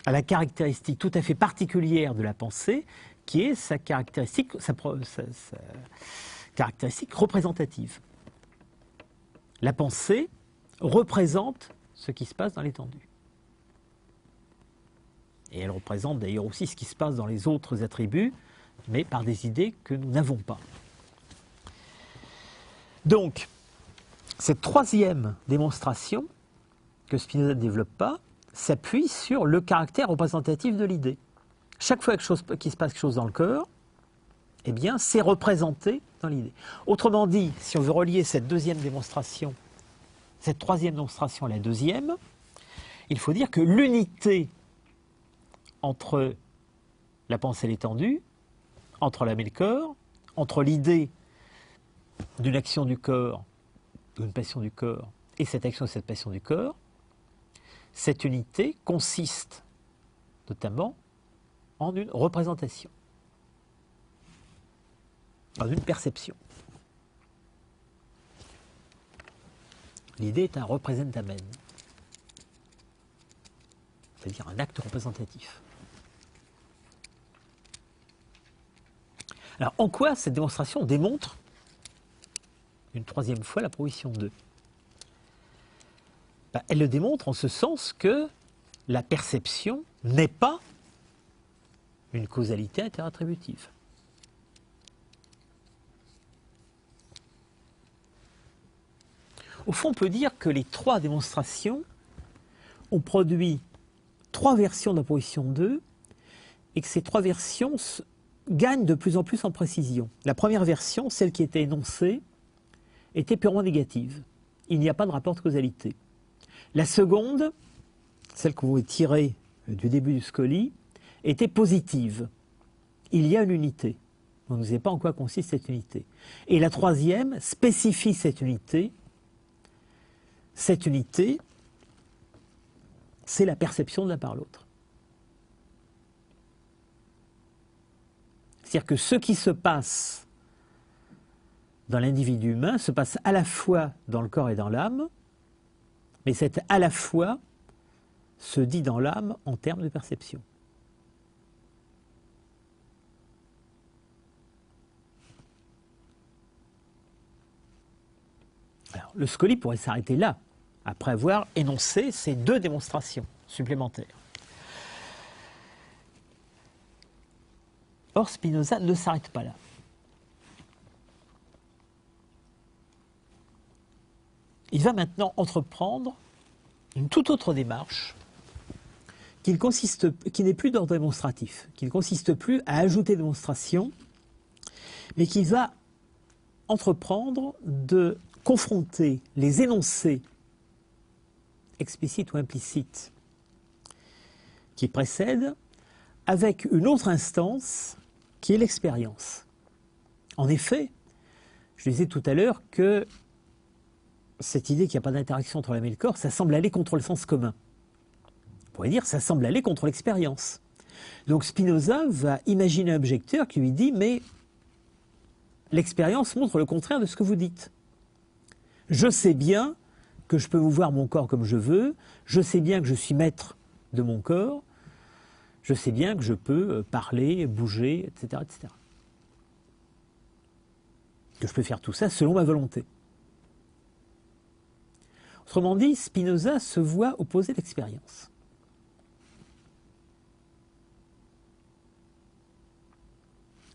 à la caractéristique tout à fait particulière de la pensée, qui est sa caractéristique représentative. La pensée représente ce qui se passe dans l'étendue. Et elle représente d'ailleurs aussi ce qui se passe dans les autres attributs, mais par des idées que nous n'avons pas. Donc, cette troisième démonstration que Spinoza ne développe pas s'appuie sur le caractère représentatif de l'idée. Chaque fois qu'il se passe quelque chose dans le corps, eh bien, c'est représenté dans l'idée. Autrement dit, si on veut relier cette deuxième démonstration, cette troisième démonstration à la deuxième, il faut dire que l'unité entre la pensée et l'étendue, entre l'âme et le corps, entre l'idée d'une action du corps, d'une passion du corps, et cette action et cette passion du corps, cette unité consiste notamment en une représentation, en une perception. L'idée est un representamen, c'est-à-dire un acte représentatif. Alors, en quoi cette démonstration démontre une troisième fois la proposition 2 ? Elle le démontre en ce sens que la perception n'est pas une causalité interattributive. Au fond, on peut dire que les trois démonstrations ont produit trois versions de la proposition 2 et que ces trois versions gagnent de plus en plus en précision. La première version, celle qui était énoncée, était purement négative. Il n'y a pas de rapport de causalité. La seconde, celle que vous pouvez tirer du début du Scoli, était positive. Il y a une unité. On ne sait pas en quoi consiste cette unité. Et la troisième spécifie cette unité. Cette unité, c'est la perception de l'un par l'autre. C'est-à-dire que ce qui se passe dans l'individu humain se passe à la fois dans le corps et dans l'âme, mais cet à la fois se dit dans l'âme en termes de perception. Alors, le Scoli pourrait s'arrêter là, après avoir énoncé ces deux démonstrations supplémentaires. Or, Spinoza ne s'arrête pas là. Il va maintenant entreprendre une toute autre démarche qui n'est plus d'ordre démonstratif, qui ne consiste plus à ajouter des démonstrations, mais qui va entreprendre de confronter les énoncés explicites ou implicites qui précèdent avec une autre instance qui est l'expérience. En effet, je disais tout à l'heure que cette idée qu'il n'y a pas d'interaction entre l'âme et le corps, ça semble aller contre le sens commun. On pourrait dire que ça semble aller contre l'expérience. Donc Spinoza va imaginer un objecteur qui lui dit « mais l'expérience montre le contraire de ce que vous dites. Je sais bien que je peux mouvoir mon corps comme je veux, je sais bien que je suis maître de mon corps, je sais bien que je peux parler, bouger, etc., etc. Que je peux faire tout ça selon ma volonté. » Autrement dit, Spinoza se voit opposer l'expérience.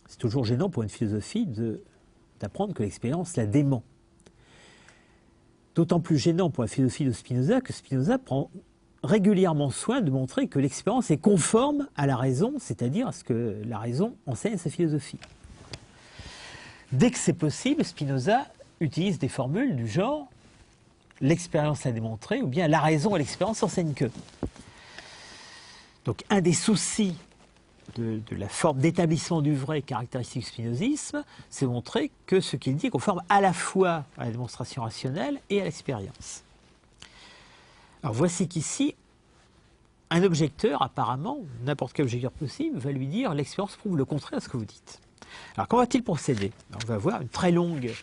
C'est toujours gênant pour une philosophie d'apprendre que l'expérience la dément. D'autant plus gênant pour la philosophie de Spinoza que Spinoza prend régulièrement soin de montrer que l'expérience est conforme à la raison, c'est-à-dire à ce que la raison enseigne à sa philosophie. Dès que c'est possible, Spinoza utilise des formules du genre « l'expérience l'a démontré » ou bien « la raison et l'expérience enseignent que ». Donc un des soucis de la forme d'établissement du vrai caractéristique du spinozisme, c'est montrer que ce qu'il dit est conforme à la fois à la démonstration rationnelle et à l'expérience. Alors voici qu'ici, un objecteur, apparemment, n'importe quel objecteur possible, va lui dire l'expérience prouve le contraire de ce que vous dites. Alors comment va-t-il procéder? On va voir une très longue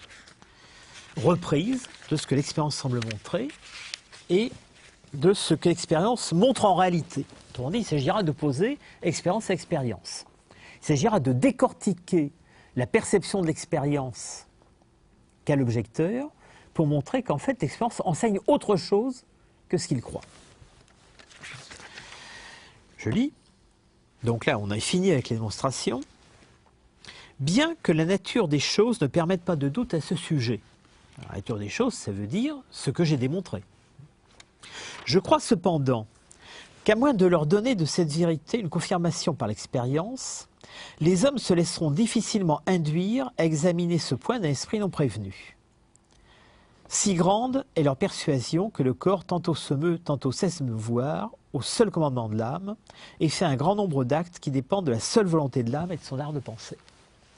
reprise de ce que l'expérience semble montrer et de ce que l'expérience montre en réalité. Autrement dit, il s'agira d'opposer expérience à expérience. Il s'agira de décortiquer la perception de l'expérience qu'a l'objecteur pour montrer qu'en fait l'expérience enseigne autre chose que ce qu'il croit. Je lis. Donc là, on a fini avec les démonstrations. Bien que la nature des choses ne permette pas de doute à ce sujet. Alors, la nature des choses, ça veut dire ce que j'ai démontré. Je crois cependant qu'à moins de leur donner de cette vérité une confirmation par l'expérience, les hommes se laisseront difficilement induire à examiner ce point d'un esprit non prévenu. Si grande est leur persuasion que le corps tantôt se meut, tantôt cesse de me voir, au seul commandement de l'âme, et fait un grand nombre d'actes qui dépendent de la seule volonté de l'âme et de son art de penser.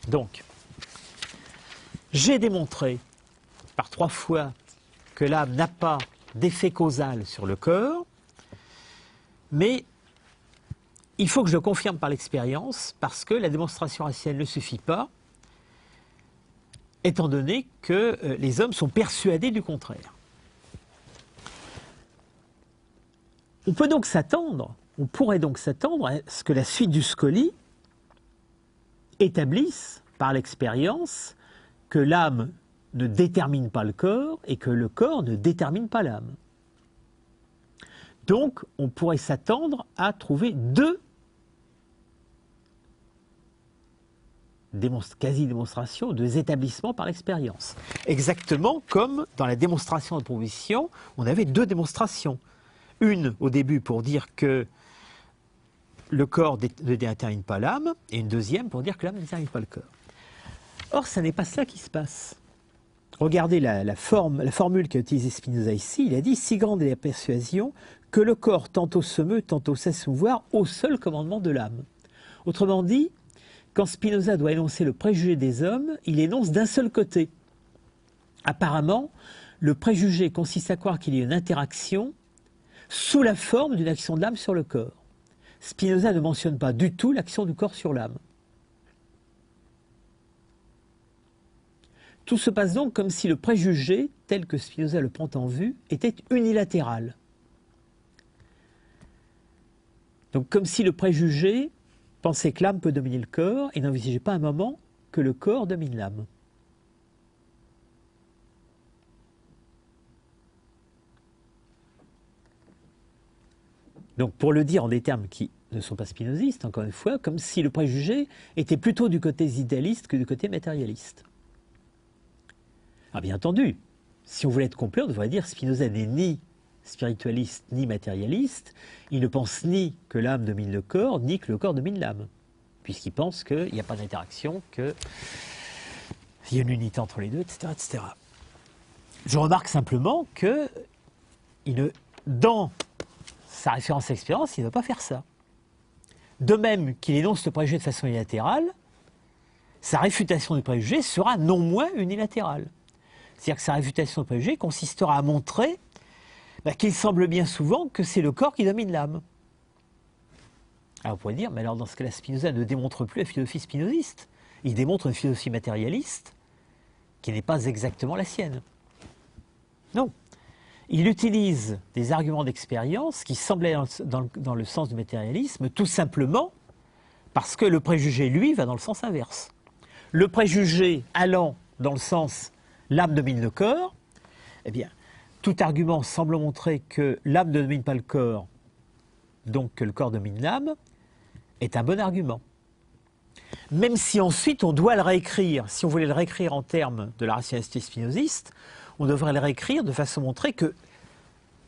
Donc, j'ai démontré par 3 fois que l'âme n'a pas d'effet causal sur le corps, mais il faut que je le confirme par l'expérience, parce que la démonstration rationnelle ne suffit pas, étant donné que les hommes sont persuadés du contraire. On pourrait donc s'attendre à ce que la suite du Scoli établisse par l'expérience que l'âme ne détermine pas le corps et que le corps ne détermine pas l'âme. Donc, on pourrait s'attendre à trouver 2 quasi-démonstrations, 2 établissements par l'expérience. Exactement comme dans la démonstration de proposition, on avait 2 démonstrations. Une au début pour dire que le corps ne détermine pas l'âme, et une deuxième pour dire que l'âme ne détermine pas le corps. Or, ce n'est pas cela qui se passe. Regardez la formule qu'a utilisée Spinoza ici. Il a dit « Si grande est la persuasion que le corps tantôt se meut, tantôt cesse de se mouvoir au seul commandement de l'âme. » Autrement dit, quand Spinoza doit énoncer le préjugé des hommes, il énonce d'un seul côté. Apparemment, le préjugé consiste à croire qu'il y a une interaction sous la forme d'une action de l'âme sur le corps. Spinoza ne mentionne pas du tout l'action du corps sur l'âme. Tout se passe donc comme si le préjugé, tel que Spinoza le prend en vue, était unilatéral. Donc comme si le préjugé pensait que l'âme peut dominer le corps et n'envisageait pas un moment que le corps domine l'âme. Donc pour le dire en des termes qui ne sont pas spinozistes, encore une fois, comme si le préjugé était plutôt du côté idéaliste que du côté matérialiste. Ah, bien entendu, si on voulait être complet, on devrait dire Spinoza n'est ni spiritualiste ni matérialiste, il ne pense ni que l'âme domine le corps, ni que le corps domine l'âme, puisqu'il pense qu'il n'y a pas d'interaction, qu'il y a une unité entre les deux, etc., etc. Je remarque simplement que dans sa référence à l'expérience, il ne va pas faire ça. De même qu'il énonce le préjugé de façon unilatérale, sa réfutation du préjugé sera non moins unilatérale. C'est-à-dire que sa réfutation du préjugé consistera à montrer qu'il semble bien souvent que c'est le corps qui domine l'âme. Alors on pourrait dire, mais alors dans ce cas-là, Spinoza ne démontre plus la philosophie spinoziste. Il démontre une philosophie matérialiste qui n'est pas exactement la sienne. Non. Il utilise des arguments d'expérience qui semblaient dans le sens du matérialisme, tout simplement parce que le préjugé, lui, va dans le sens inverse. Le préjugé allant dans le sens l'âme domine le corps, eh bien, tout argument semble montrer que l'âme ne domine pas le corps, donc que le corps domine l'âme, est un bon argument. Même si ensuite on doit le réécrire, si on voulait le réécrire en termes de la rationalité spinoziste, on devrait le réécrire de façon à montrer que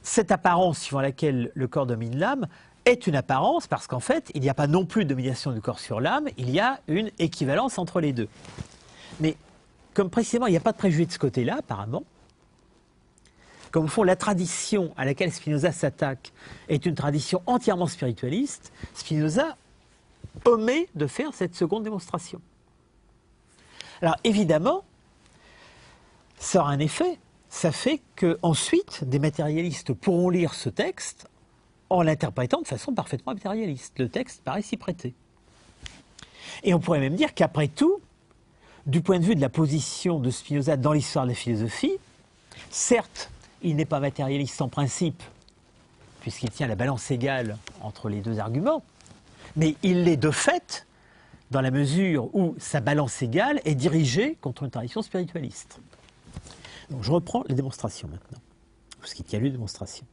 cette apparence suivant laquelle le corps domine l'âme est une apparence parce qu'en fait, il n'y a pas non plus de domination du corps sur l'âme, il y a une équivalence entre les deux. Mais comme précisément il n'y a pas de préjugé de ce côté-là, apparemment, comme au fond la tradition à laquelle Spinoza s'attaque est une tradition entièrement spiritualiste, Spinoza omet de faire cette seconde démonstration. Alors évidemment, ça aura un effet. Ça fait qu'ensuite, des matérialistes pourront lire ce texte en l'interprétant de façon parfaitement matérialiste. Le texte paraît s'y prêter. Et on pourrait même dire qu'après tout, du point de vue de la position de Spinoza dans l'histoire de la philosophie, certes, il n'est pas matérialiste en principe, puisqu'il tient la balance égale entre les deux arguments, mais il l'est de fait dans la mesure où sa balance égale est dirigée contre une tradition spiritualiste. Donc je reprends les démonstrations maintenant, parce qu'il y a eu démonstration.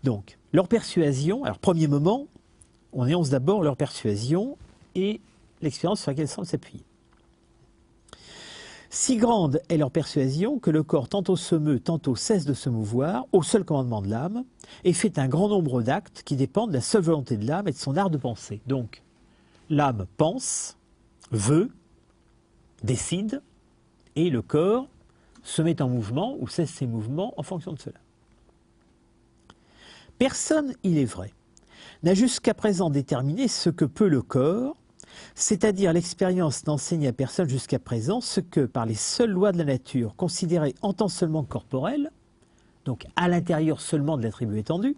Donc, leur persuasion, alors premier moment, on énonce d'abord leur persuasion et l'expérience sur laquelle elles semblent s'appuyer. Si grande est leur persuasion que le corps tantôt se meut, tantôt cesse de se mouvoir, au seul commandement de l'âme, et fait un grand nombre d'actes qui dépendent de la seule volonté de l'âme et de son art de penser. Donc, l'âme pense, veut, décide, et le corps se met en mouvement ou cesse ses mouvements en fonction de cela. Personne, il est vrai, n'a jusqu'à présent déterminé ce que peut le corps, c'est-à-dire l'expérience n'enseigne à personne jusqu'à présent ce que, par les seules lois de la nature, considérées en tant seulement corporelles, donc à l'intérieur seulement de l'attribut étendu,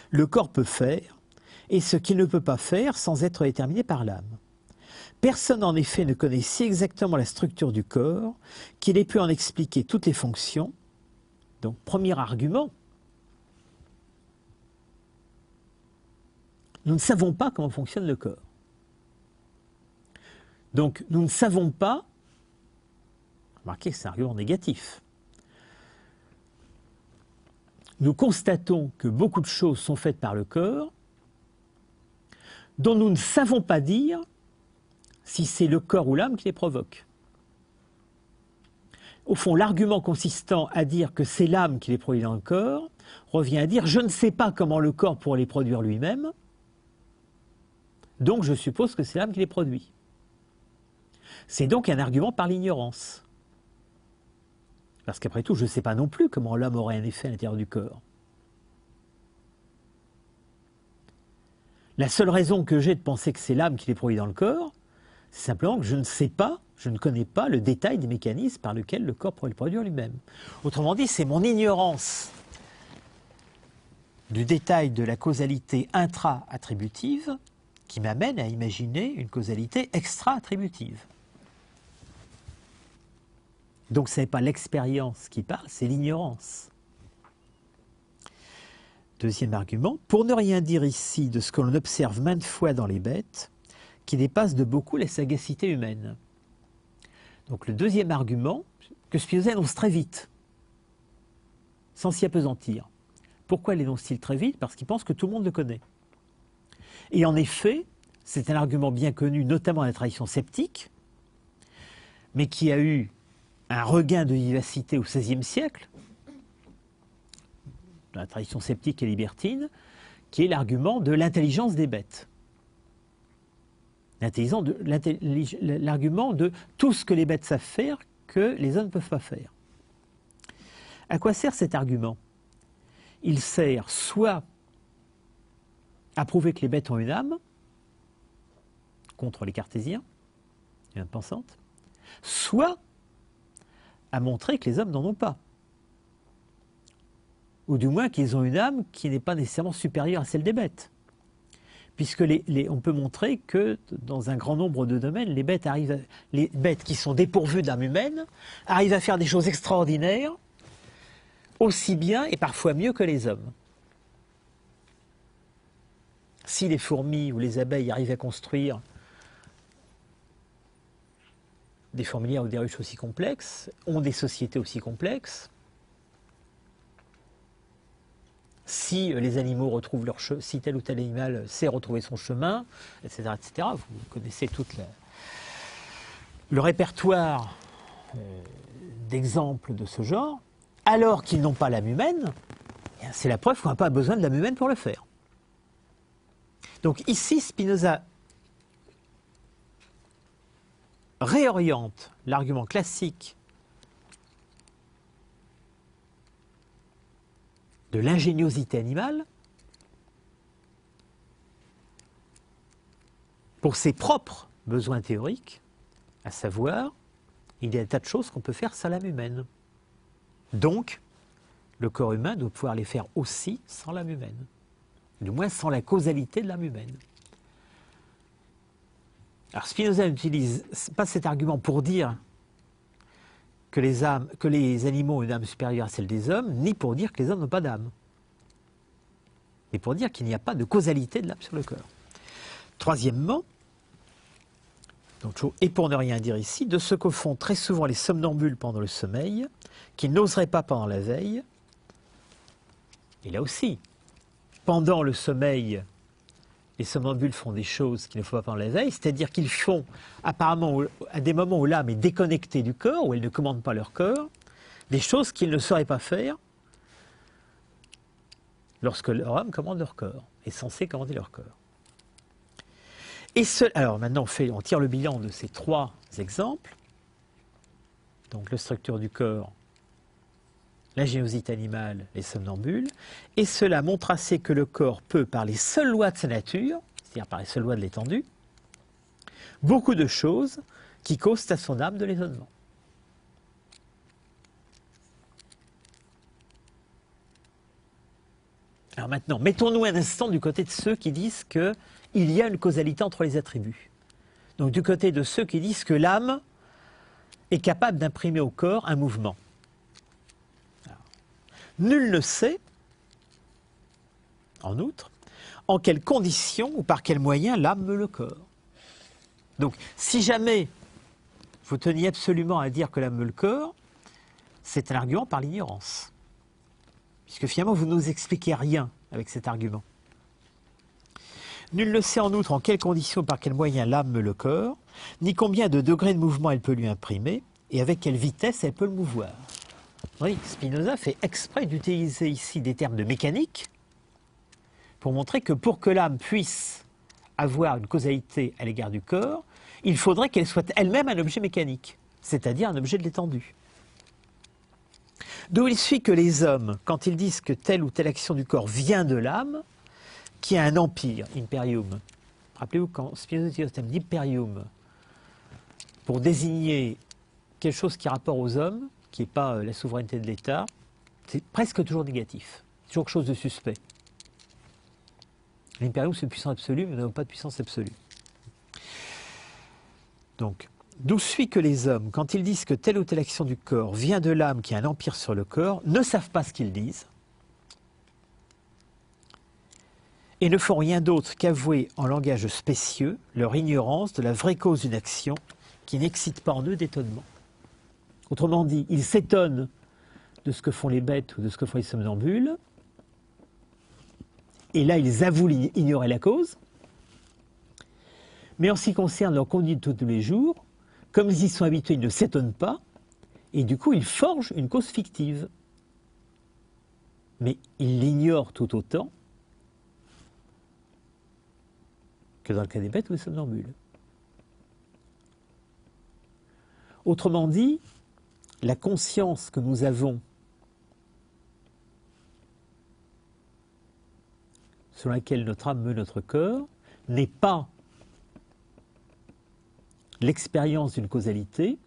le corps peut faire, et ce qu'il ne peut pas faire sans être déterminé par l'âme. Personne en effet ne connaît si exactement la structure du corps qu'il ait pu en expliquer toutes les fonctions. Donc, premier argument, nous ne savons pas comment fonctionne le corps. Donc, nous ne savons pas, remarquez que c'est un argument négatif, nous constatons que beaucoup de choses sont faites par le corps dont nous ne savons pas dire si c'est le corps ou l'âme qui les provoque. Au fond, l'argument consistant à dire que c'est l'âme qui les produit dans le corps revient à dire « je ne sais pas comment le corps pourrait les produire lui-même, donc je suppose que c'est l'âme qui les produit ». C'est donc un argument par l'ignorance. Parce qu'après tout, je ne sais pas non plus comment l'âme aurait un effet à l'intérieur du corps. La seule raison que j'ai de penser que c'est l'âme qui les produit dans le corps, c'est simplement que je ne sais pas, je ne connais pas le détail des mécanismes par lesquels le corps pourrait le produire lui-même. Autrement dit, c'est mon ignorance du détail de la causalité intra-attributive qui m'amène à imaginer une causalité extra-attributive. Donc ce n'est pas l'expérience qui parle, c'est l'ignorance. Deuxième argument, pour ne rien dire ici de ce que l'on observe maintes fois dans les bêtes, qui dépasse de beaucoup la sagacité humaine. Donc le deuxième argument, que Spinoza énonce très vite, sans s'y appesantir. Pourquoi l'énonce-t-il très vite? Parce qu'il pense que tout le monde le connaît. Et en effet, c'est un argument bien connu, notamment dans la tradition sceptique, mais qui a eu un regain de vivacité au XVIe siècle, dans la tradition sceptique et libertine, qui est l'argument de l'intelligence des bêtes. L'argument de tout ce que les bêtes savent faire que les hommes ne peuvent pas faire. À quoi sert cet argument? Il sert soit à prouver que les bêtes ont une âme, contre les cartésiens, les âmes pensantes, soit à montrer que les hommes n'en ont pas. Ou du moins qu'ils ont une âme qui n'est pas nécessairement supérieure à celle des bêtes. Puisque on peut montrer que dans un grand nombre de domaines, les bêtes qui sont dépourvues d'âme humaine arrivent à faire des choses extraordinaires, aussi bien et parfois mieux que les hommes. Si les fourmis ou les abeilles arrivent à construire des fourmilières ou des ruches aussi complexes, ont des sociétés aussi complexes, si les animaux retrouvent leur chemin, si tel ou tel animal sait retrouver son chemin, etc., etc. Vous connaissez tout le répertoire d'exemples de ce genre, alors qu'ils n'ont pas l'âme humaine, c'est la preuve qu'on n'a pas besoin de l'âme humaine pour le faire. Donc ici, Spinoza réoriente l'argument classique de l'ingéniosité animale pour ses propres besoins théoriques, à savoir, il y a un tas de choses qu'on peut faire sans l'âme humaine. Donc, le corps humain doit pouvoir les faire aussi sans l'âme humaine. Du moins sans la causalité de l'âme humaine. Alors Spinoza n'utilise pas cet argument pour dire que les animaux ont une âme supérieure à celle des hommes, ni pour dire que les hommes n'ont pas d'âme. Mais pour dire qu'il n'y a pas de causalité de l'âme sur le corps. Troisièmement, et pour ne rien dire ici, de ce que font très souvent les somnambules pendant le sommeil, qu'ils n'oseraient pas pendant la veille. Et là aussi, pendant le sommeil, les somnambules font des choses qu'il ne faut pas pendant la veille, c'est-à-dire qu'ils font, apparemment, à des moments où l'âme est déconnectée du corps, où elle ne commande pas leur corps, des choses qu'ils ne sauraient pas faire lorsque leur âme commande leur corps, est censée commander leur corps. Alors maintenant, on tire le bilan de ces trois exemples. Donc la structure du corps, l'ingéniosité animale, les somnambules. Et cela montre assez que le corps peut, par les seules lois de sa nature, c'est-à-dire par les seules lois de l'étendue, beaucoup de choses qui causent à son âme de l'étonnement. Alors maintenant, mettons-nous un instant du côté de ceux qui disent qu'il y a une causalité entre les attributs. Donc du côté de ceux qui disent que l'âme est capable d'imprimer au corps un mouvement. Alors, nul ne sait, en outre, en quelles conditions ou par quels moyens l'âme meut le corps. Donc si jamais vous teniez absolument à dire que l'âme meut le corps, c'est un argument par l'ignorance. Puisque finalement, vous ne nous expliquez rien avec cet argument. Nul ne sait en outre en quelles conditions, par quels moyens l'âme meut le corps, ni combien de degrés de mouvement elle peut lui imprimer, et avec quelle vitesse elle peut le mouvoir. Oui, Spinoza fait exprès d'utiliser ici des termes de mécanique pour montrer que pour que l'âme puisse avoir une causalité à l'égard du corps, il faudrait qu'elle soit elle-même un objet mécanique, c'est-à-dire un objet de l'étendue. D'où il suit que les hommes, quand ils disent que telle ou telle action du corps vient de l'âme, qui a un empire, imperium. Rappelez-vous quand Spinoza utilise le terme d'imperium pour désigner quelque chose qui a rapport aux hommes, qui n'est pas la souveraineté de l'État, c'est presque toujours négatif. C'est toujours quelque chose de suspect. L'imperium, c'est une puissance absolue, mais nous n'avons pas de puissance absolue. Donc, d'où suit que les hommes, quand ils disent que telle ou telle action du corps vient de l'âme qui a un empire sur le corps, ne savent pas ce qu'ils disent et ne font rien d'autre qu'avouer en langage spécieux leur ignorance de la vraie cause d'une action qui n'excite pas en eux d'étonnement. Autrement dit, ils s'étonnent de ce que font les bêtes ou de ce que font les somnambules, et là ils avouent ignorer la cause, mais en ce qui concerne leur conduite de tous les jours, comme ils y sont habitués, ils ne s'étonnent pas, et du coup, ils forgent une cause fictive. Mais ils l'ignorent tout autant que dans le cas des bêtes ou des somnambules. Autrement dit, la conscience que nous avons, selon laquelle notre âme meut notre corps, n'est pas l'expérience d'une causalité,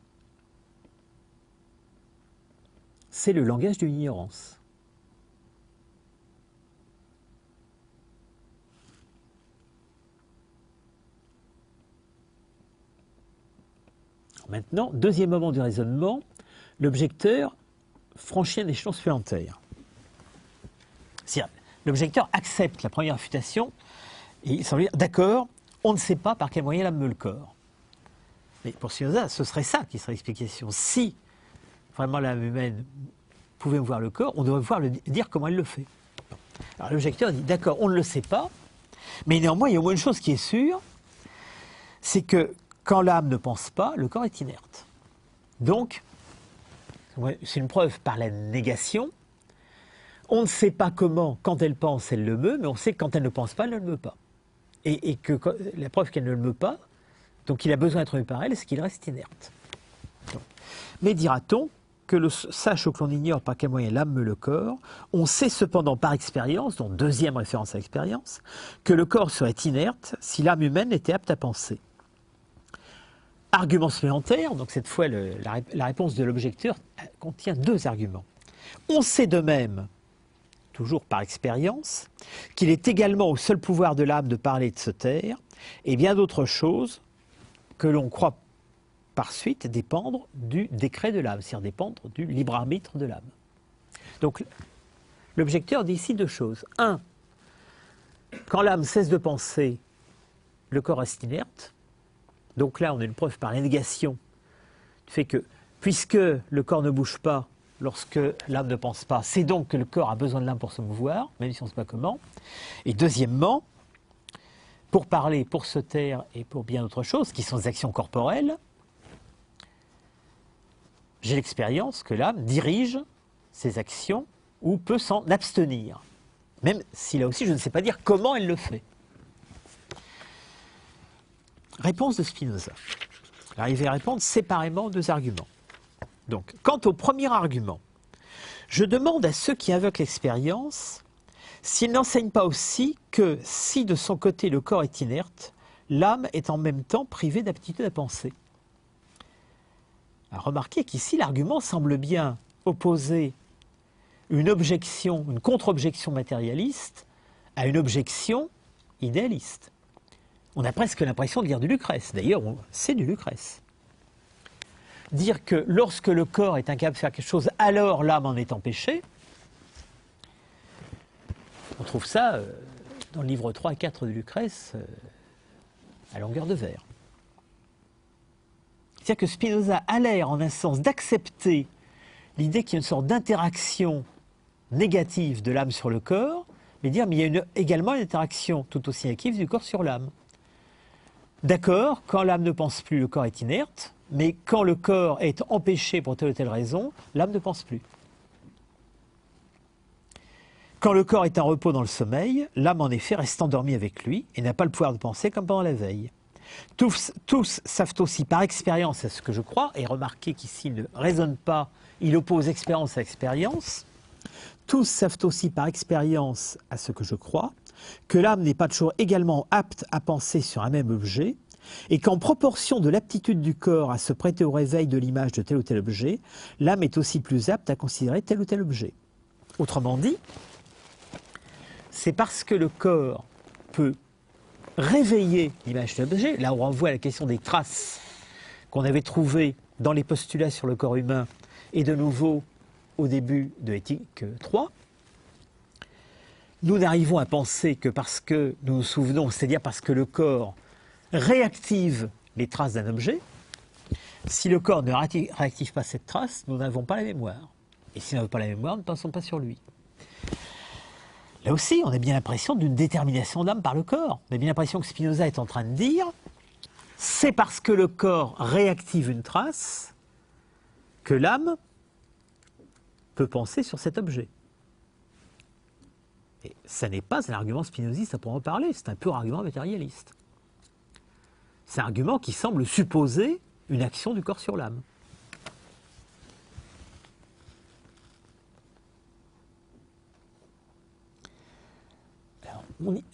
c'est le langage de l'ignorance. Maintenant, deuxième moment du raisonnement, l'objecteur franchit un échelon supplémentaire. L'objecteur accepte la première réfutation et il semble dire, d'accord, on ne sait pas par quel moyen l'âme meut le corps. Mais pour Spinoza, ce serait ça qui serait l'explication. Si vraiment l'âme humaine pouvait voir le corps, on devrait pouvoir dire comment elle le fait. Alors l'objecteur dit, d'accord, on ne le sait pas, mais néanmoins, il y a au moins une chose qui est sûre, c'est que quand l'âme ne pense pas, le corps est inerte. Donc, c'est une preuve par la négation. On ne sait pas comment, quand elle pense, elle le meut, mais on sait que quand elle ne pense pas, elle ne le meut pas. Et que la preuve qu'elle ne le meut pas, donc il a besoin d'être mu par elle, c'est qu'il reste inerte. Donc, mais dira-t-on, sache ou que l'on ignore par quel moyen l'âme meut le corps, on sait cependant par expérience, donc deuxième référence à l'expérience, que le corps serait inerte si l'âme humaine était apte à penser. Argument supplémentaire, donc cette fois la réponse de l'objecteur contient deux arguments. On sait de même, toujours par expérience, qu'il est également au seul pouvoir de l'âme de parler et de se taire, et bien d'autres choses que l'on croit par suite dépendre du décret de l'âme, c'est-à-dire dépendre du libre arbitre de l'âme. Donc l'objecteur dit ici deux choses. Un, quand l'âme cesse de penser, le corps reste inerte. Donc là, on a une preuve par la négation du fait que, puisque le corps ne bouge pas lorsque l'âme ne pense pas, c'est donc que le corps a besoin de l'âme pour se mouvoir, même si on ne sait pas comment. Et deuxièmement, pour parler, pour se taire et pour bien d'autres choses, qui sont des actions corporelles, j'ai l'expérience que l'âme dirige ses actions ou peut s'en abstenir, même si là aussi je ne sais pas dire comment elle le fait. Réponse de Spinoza. Alors il va répondre séparément aux deux arguments. Donc, quant au premier argument, je demande à ceux qui invoquent l'expérience s'ils n'enseignent pas aussi que si de son côté le corps est inerte, l'âme est en même temps privée d'aptitude à penser. Alors, remarquez qu'ici l'argument semble bien opposer une objection, une contre-objection matérialiste à une objection idéaliste. On a presque l'impression de lire du Lucrèce. D'ailleurs, c'est du Lucrèce. Dire que lorsque le corps est incapable de faire quelque chose, alors l'âme en est empêchée, on trouve ça dans le livre 3 et 4 de Lucrèce à longueur de vers. C'est-à-dire que Spinoza a l'air, en un sens, d'accepter l'idée qu'il y a une sorte d'interaction négative de l'âme sur le corps, mais dire mais il y a également une interaction tout aussi négative du corps sur l'âme. D'accord, quand l'âme ne pense plus, le corps est inerte, mais quand le corps est empêché pour telle ou telle raison, l'âme ne pense plus. Quand le corps est en repos dans le sommeil, l'âme en effet reste endormie avec lui et n'a pas le pouvoir de penser comme pendant la veille. Tous savent aussi par expérience à ce que je crois, et remarquez qu'ici il ne raisonne pas, il oppose expérience à expérience, tous savent aussi par expérience à ce que je crois, que l'âme n'est pas toujours également apte à penser sur un même objet, et qu'en proportion de l'aptitude du corps à se prêter au réveil de l'image de tel ou tel objet, l'âme est aussi plus apte à considérer tel ou tel objet. Autrement dit, c'est parce que le corps peut réveiller l'image de l'objet, là on renvoie à la question des traces qu'on avait trouvées dans les postulats sur le corps humain, et de nouveau au début de l'éthique 3, nous n'arrivons à penser que parce que nous nous souvenons, c'est-à-dire parce que le corps réactive les traces d'un objet. Si le corps ne réactive pas cette trace, nous n'avons pas la mémoire. Et si nous n'avons pas la mémoire, nous ne pensons pas sur lui. Là aussi, on a bien l'impression d'une détermination d'âme par le corps. On a bien l'impression que Spinoza est en train de dire c'est parce que le corps réactive une trace que l'âme peut penser sur cet objet. Et ça n'est pas un argument spinoziste à proprement parler, c'est un pur argument matérialiste. C'est un argument qui semble supposer une action du corps sur l'âme.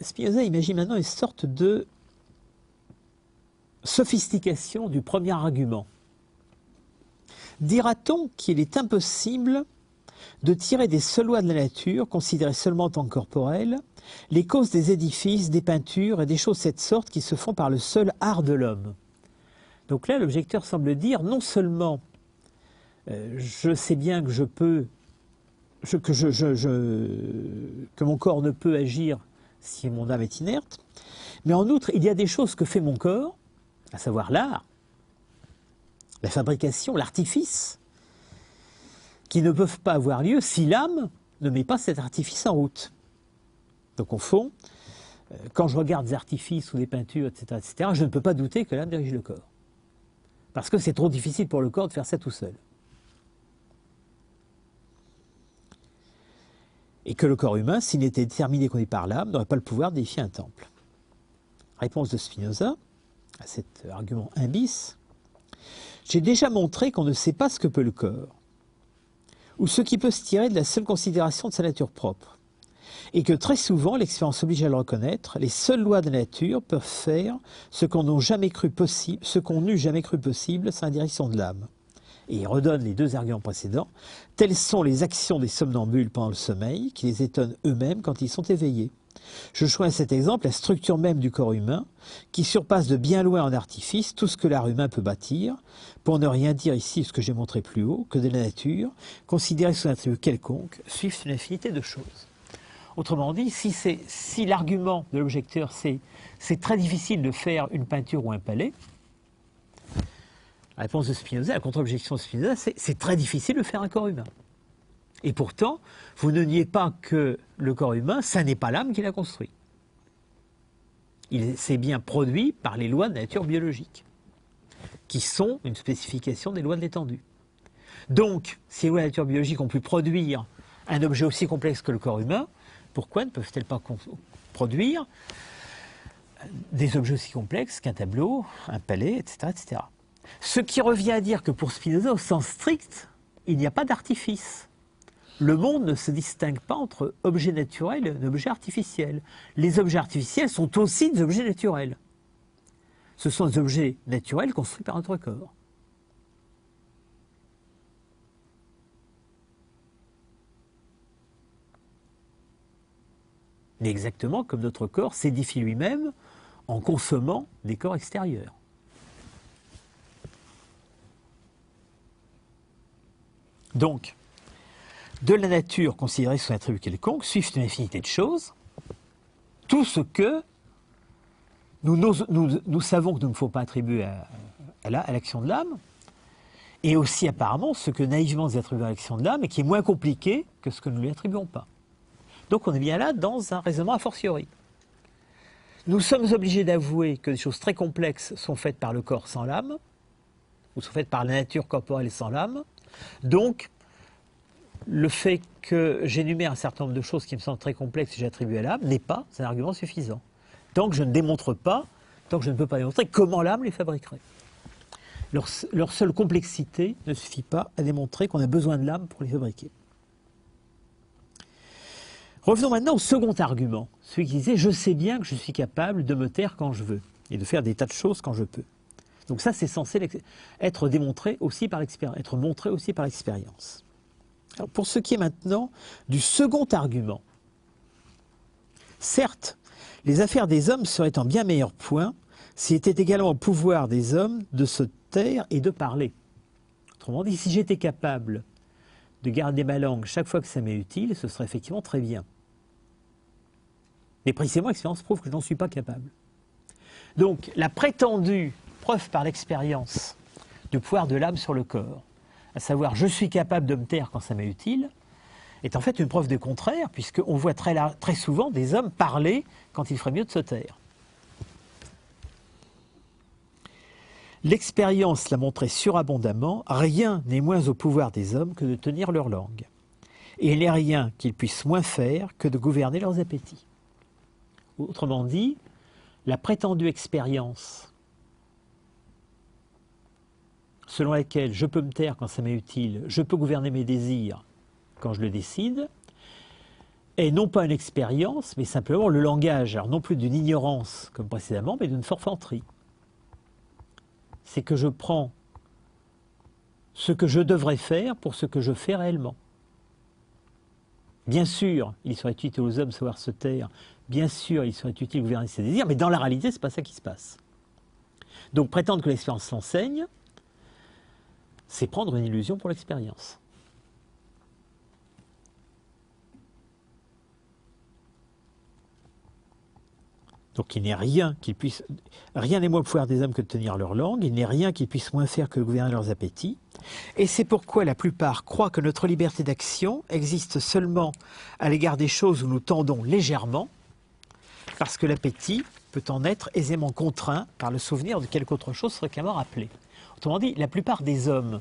Spinoza imagine maintenant une sorte de sophistication du premier argument. Dira-t-on qu'il est impossible de tirer des seules lois de la nature, considérées seulement en tant que corporelles, les causes des édifices, des peintures et des choses de cette sorte qui se font par le seul art de l'homme. Donc là, l'objecteur semble dire non seulement je sais bien que je peux, que mon corps ne peut agir si mon âme est inerte, mais en outre, il y a des choses que fait mon corps, à savoir l'art, la fabrication, l'artifice, qui ne peuvent pas avoir lieu si l'âme ne met pas cet artifice en route. Donc au fond, quand je regarde des artifices ou des peintures, etc., je ne peux pas douter que l'âme dirige le corps. Parce que c'est trop difficile pour le corps de faire ça tout seul. Et que le corps humain, s'il n'était déterminé qu'on est par l'âme, n'aurait pas le pouvoir d'édifier un temple. Réponse de Spinoza à cet argument 1 bis. J'ai déjà montré qu'on ne sait pas ce que peut le corps. ou ce qui peut se tirer de la seule considération de sa nature propre. Et que très souvent, l'expérience oblige à le reconnaître, les seules lois de la nature peuvent faire ce qu'on n'eût jamais cru possible sans la direction de l'âme. Et il redonne les deux arguments précédents. Telles sont les actions des somnambules pendant le sommeil, qui les étonnent eux-mêmes quand ils sont éveillés. Je choisis à cet exemple la structure même du corps humain, qui surpasse de bien loin en artifice tout ce que l'art humain peut bâtir, pour ne rien dire ici ce que j'ai montré plus haut, que de la nature, considérée sous un attribut quelconque, suivent une infinité de choses. Autrement dit, si l'argument de l'objecteur c'est très difficile de faire une peinture ou un palais, la réponse de Spinoza, la contre-objection de Spinoza, c'est très difficile de faire un corps humain. Et pourtant, vous ne niez pas que le corps humain, ça n'est pas l'âme qui l'a construit. C'est bien produit par les lois de nature biologique, qui sont une spécification des lois de l'étendue. Donc, si les lois de nature biologique ont pu produire un objet aussi complexe que le corps humain, pourquoi ne peuvent-elles pas produire des objets aussi complexes qu'un tableau, un palais, etc., etc. Ce qui revient à dire que pour Spinoza, au sens strict, il n'y a pas d'artifice. Le monde ne se distingue pas entre objets naturels et objets artificiels. Les objets artificiels sont aussi des objets naturels. Ce sont des objets naturels construits par notre corps. Mais exactement comme notre corps s'édifie lui-même en consommant des corps extérieurs. Donc, de la nature considérée sous un attribut quelconque suivent une infinité de choses, tout ce que nous savons que nous ne faut pas attribuer à l'action de l'âme, et aussi apparemment ce que naïvement nous attribuons à l'action de l'âme et qui est moins compliqué que ce que nous ne lui attribuons pas. Donc on est bien là dans un raisonnement a fortiori. Nous sommes obligés d'avouer que des choses très complexes sont faites par le corps sans l'âme, ou sont faites par la nature corporelle sans l'âme. Donc, le fait que j'énumère un certain nombre de choses qui me semblent très complexes et j'attribue à l'âme n'est pas un argument suffisant. Tant que je ne démontre pas, tant que je ne peux pas démontrer comment l'âme les fabriquerait. Leur seule complexité ne suffit pas à démontrer qu'on a besoin de l'âme pour les fabriquer. Revenons maintenant au second argument, celui qui disait « je sais bien que je suis capable de me taire quand je veux et de faire des tas de choses quand je peux ». Donc ça, c'est censé être démontré aussi par l'expérience, être montré aussi par l'expérience. Alors pour ce qui est maintenant du second argument, certes, les affaires des hommes seraient en bien meilleur point s'il était également au pouvoir des hommes de se taire et de parler. Autrement dit, si j'étais capable de garder ma langue chaque fois que ça m'est utile, ce serait effectivement très bien. Mais précisément, l'expérience prouve que je n'en suis pas capable. Donc, la prétendue preuve par l'expérience du pouvoir de l'âme sur le corps, à savoir je suis capable de me taire quand ça m'est utile, est en fait une preuve de contraire, puisqu'on voit très souvent des hommes parler quand il ferait mieux de se taire. L'expérience l'a montré surabondamment, rien n'est moins au pouvoir des hommes que de tenir leur langue. Et il n'est rien qu'ils puissent moins faire que de gouverner leurs appétits. Autrement dit, la prétendue expérience selon laquelle je peux me taire quand ça m'est utile, je peux gouverner mes désirs quand je le décide, est non pas une expérience, mais simplement le langage, alors non plus d'une ignorance comme précédemment, mais d'une forfanterie. C'est que je prends ce que je devrais faire pour ce que je fais réellement. Bien sûr, il serait utile aux hommes de savoir se taire, bien sûr, il serait utile de gouverner ses désirs, mais dans la réalité, ce n'est pas ça qui se passe. Donc prétendre que l'expérience l'enseigne, c'est prendre une illusion pour l'expérience. Donc il n'est rien qui puisse, rien n'est moins au pouvoir des hommes que de tenir leur langue, il n'est rien qui puisse moins faire que de gouverner leurs appétits. Et c'est pourquoi la plupart croient que notre liberté d'action existe seulement à l'égard des choses où nous tendons légèrement, parce que l'appétit peut en être aisément contraint par le souvenir de quelque autre chose fréquemment rappelée. Autrement dit, la plupart des hommes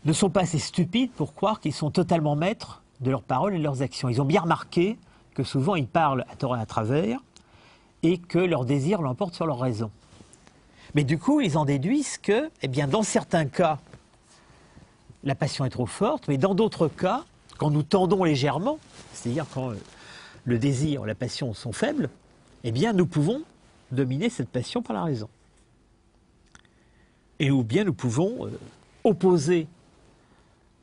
ne sont pas assez stupides pour croire qu'ils sont totalement maîtres de leurs paroles et de leurs actions. Ils ont bien remarqué que souvent ils parlent à tort et à travers, et que leurs désirs l'emportent sur leur raison. Mais du coup, ils en déduisent que, eh bien, dans certains cas, la passion est trop forte, mais dans d'autres cas, quand nous tendons légèrement, c'est-à-dire quand le désir, la passion sont faibles, eh bien nous pouvons dominer cette passion par la raison. Et ou bien nous pouvons opposer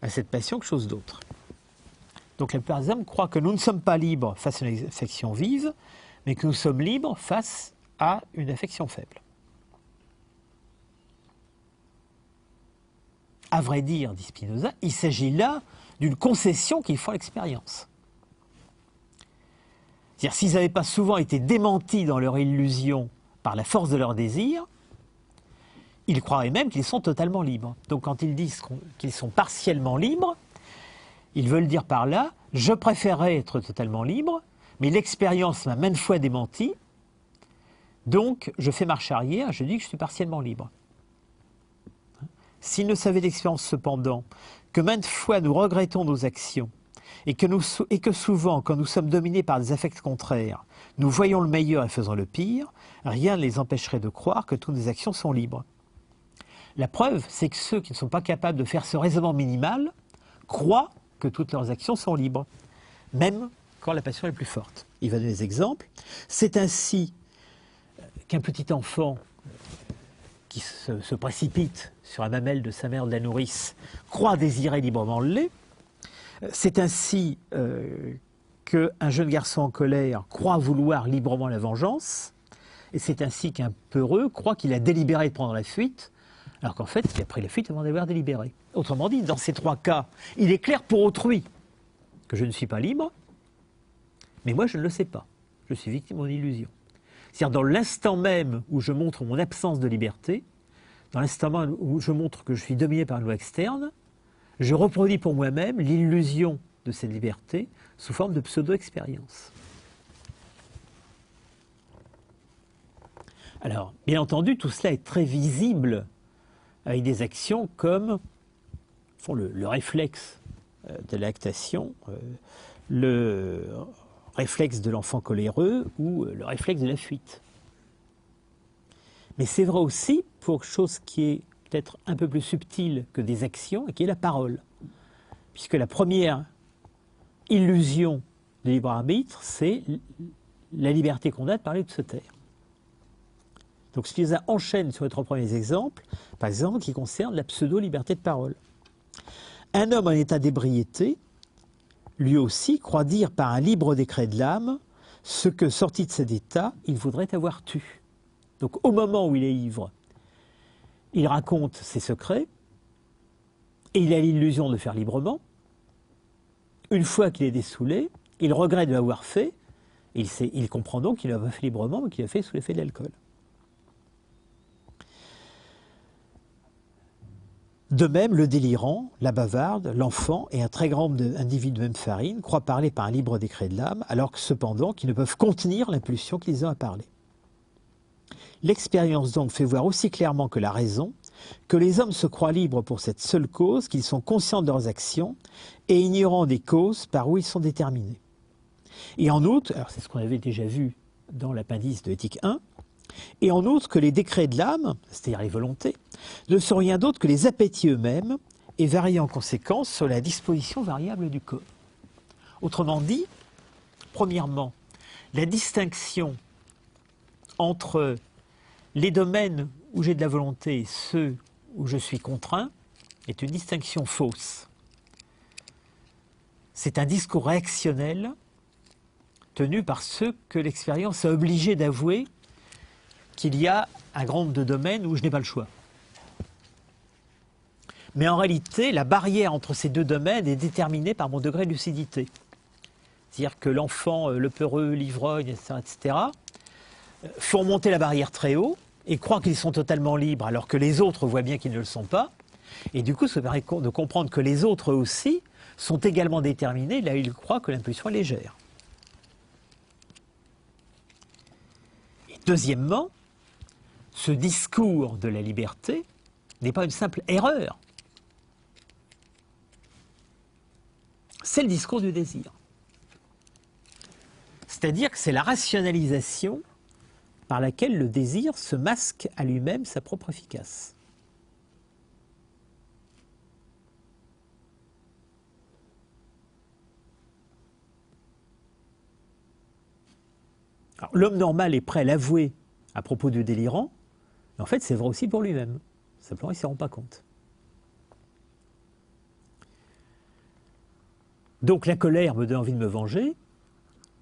à cette passion quelque chose d'autre. Donc la plupart des hommes croient que nous ne sommes pas libres face à une affection vive, mais que nous sommes libres face à une affection faible. À vrai dire, dit Spinoza, il s'agit là d'une concession qu'ils font à l'expérience. C'est-à-dire, s'ils n'avaient pas souvent été démentis dans leur illusion par la force de leur désir, ils croiraient même qu'ils sont totalement libres. Donc quand ils disent qu'ils sont partiellement libres, ils veulent dire par là, je préférerais être totalement libre, mais l'expérience m'a maintes fois démenti, donc je fais marche arrière, je dis que je suis partiellement libre. S'ils ne savaient d'expérience cependant que maintes fois nous regrettons nos actions et que souvent, quand nous sommes dominés par des affects contraires, nous voyons le meilleur et faisons le pire, rien ne les empêcherait de croire que toutes nos actions sont libres. La preuve, c'est que ceux qui ne sont pas capables de faire ce raisonnement minimal croient que toutes leurs actions sont libres, même quand la passion est plus forte. Il va donner des exemples. C'est ainsi qu'un petit enfant qui se précipite sur la mamelle de sa mère de la nourrice croit désirer librement le lait. C'est ainsi qu'un jeune garçon en colère croit vouloir librement la vengeance. Et c'est ainsi qu'un peureux croit qu'il a délibéré de prendre la fuite, alors qu'en fait, il a pris la fuite avant d'avoir délibéré. Autrement dit, dans ces trois cas, il est clair pour autrui que je ne suis pas libre, mais moi, je ne le sais pas. Je suis victime de mon illusion. C'est-à-dire, dans l'instant même où je montre mon absence de liberté, dans l'instant même où je montre que je suis dominé par une loi externe, je reproduis pour moi-même l'illusion de cette liberté sous forme de pseudo-expérience. Alors, bien entendu, tout cela est très visible avec des actions comme le réflexe de la lactation, le réflexe de l'enfant coléreux ou le réflexe de la fuite. Mais c'est vrai aussi pour quelque chose qui est peut-être un peu plus subtil que des actions, et qui est la parole. Puisque la première illusion du libre arbitre, c'est la liberté qu'on a de parler ou de se taire. Donc Spinoza enchaîne sur les trois premiers exemples, par exemple, qui concernent la pseudo-liberté de parole. Un homme en état d'ébriété, lui aussi, croit dire par un libre décret de l'âme ce que, sorti de cet état, il voudrait avoir tu. Donc au moment où il est ivre, il raconte ses secrets, et il a l'illusion de faire librement. Une fois qu'il est dessoulé, il regrette de l'avoir fait, et il comprend donc qu'il n'a pas fait librement, mais qu'il a fait sous l'effet de l'alcool. De même, le délirant, la bavarde, l'enfant et un très grand nombre d'individus de même farine croient parler par un libre décret de l'âme, alors que cependant qu'ils ne peuvent contenir l'impulsion qui les a à parler. L'expérience donc fait voir aussi clairement que la raison, que les hommes se croient libres pour cette seule cause, qu'ils sont conscients de leurs actions et ignorants des causes par où ils sont déterminés. Et en outre, alors c'est ce qu'on avait déjà vu dans l'appendice de Éthique 1, et en outre que les décrets de l'âme, c'est-à-dire les volontés, ne sont rien d'autre que les appétits eux-mêmes et varient en conséquence sur la disposition variable du corps. Autrement dit, premièrement, la distinction entre les domaines où j'ai de la volonté et ceux où je suis contraint est une distinction fausse. C'est un discours réactionnel tenu par ceux que l'expérience a obligé d'avouer qu'il y a un grand nombre de domaines où je n'ai pas le choix. Mais en réalité, la barrière entre ces deux domaines est déterminée par mon degré de lucidité. C'est-à-dire que l'enfant, le peureux, l'ivrogne, etc., font monter la barrière très haut et croient qu'ils sont totalement libres alors que les autres voient bien qu'ils ne le sont pas. Et du coup, ça permet de comprendre que les autres aussi sont également déterminés là où ils croient que l'impulsion est légère. Et deuxièmement, ce discours de la liberté n'est pas une simple erreur. C'est le discours du désir. C'est-à-dire que c'est la rationalisation par laquelle le désir se masque à lui-même sa propre efficace. L'homme normal est prêt à l'avouer à propos du délirant, mais en fait c'est vrai aussi pour lui-même. Simplement il ne s'en rend pas compte. Donc la colère me donne envie de me venger.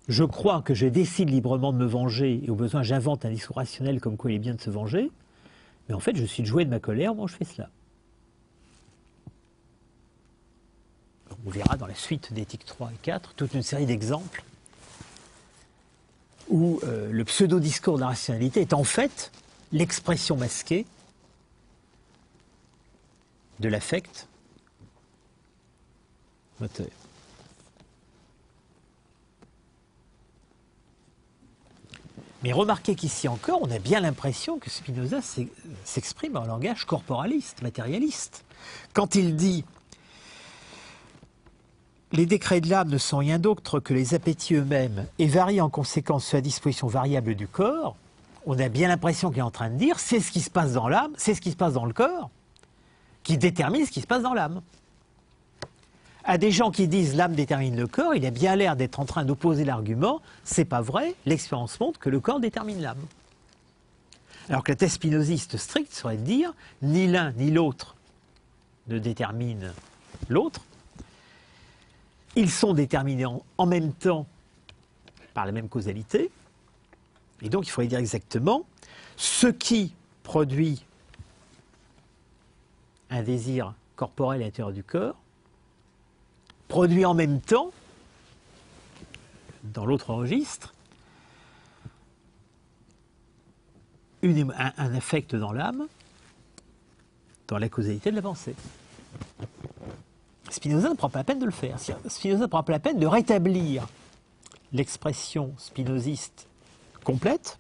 Je crois que je décide librement de me venger et au besoin j'invente un discours rationnel comme quoi il est bien de se venger. Mais en fait je suis le jouet de ma colère, moi je fais cela. On verra dans la suite d'éthique 3 et 4 toute une série d'exemples où le pseudo-discours de la rationalité est en fait l'expression masquée de l'affect moteur. Mais remarquez qu'ici encore, on a bien l'impression que Spinoza s'exprime en langage corporaliste, matérialiste. Quand il dit « Les décrets de l'âme ne sont rien d'autre que les appétits eux-mêmes et varient en conséquence sur la disposition variable du corps », on a bien l'impression qu'il est en train de dire « c'est ce qui se passe dans l'âme, c'est ce qui se passe dans le corps, qui détermine ce qui se passe dans l'âme ». À des gens qui disent l'âme détermine le corps, il a bien l'air d'être en train d'opposer l'argument, c'est pas vrai, l'expérience montre que le corps détermine l'âme. Alors que la thèse spinoziste stricte serait de dire ni l'un ni l'autre ne détermine l'autre, ils sont déterminés en même temps par la même causalité, et donc il faudrait dire exactement ce qui produit un désir corporel à l'intérieur du corps produit en même temps, dans l'autre registre, un affect dans l'âme, dans la causalité de la pensée. Spinoza ne prend pas la peine de le faire. Spinoza ne prend pas la peine de rétablir l'expression spinoziste complète.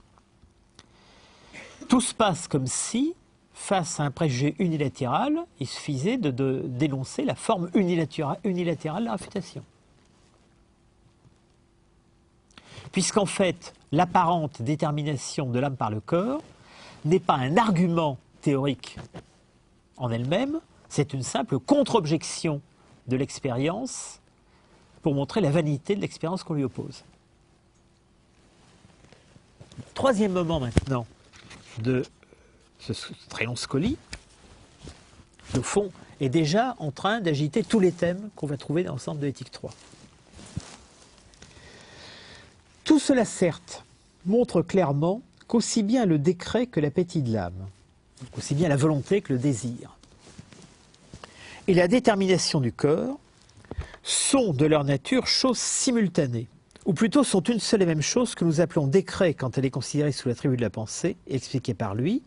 Tout se passe comme si, face à un préjugé unilatéral, il suffisait de dénoncer la forme unilatérale de la réfutation. Puisqu'en fait, l'apparente détermination de l'âme par le corps n'est pas un argument théorique en elle-même, c'est une simple contre-objection de l'expérience pour montrer la vanité de l'expérience qu'on lui oppose. Troisième moment maintenant de ce très long Scoli, au fond, est déjà en train d'agiter tous les thèmes qu'on va trouver dans l'ensemble de l'éthique 3. Tout cela, certes, montre clairement qu'aussi bien le décret que l'appétit de l'âme, aussi bien la volonté que le désir, et la détermination du corps sont de leur nature choses simultanées, ou plutôt sont une seule et même chose que nous appelons décret quand elle est considérée sous l'attribut de la pensée, expliquée par lui,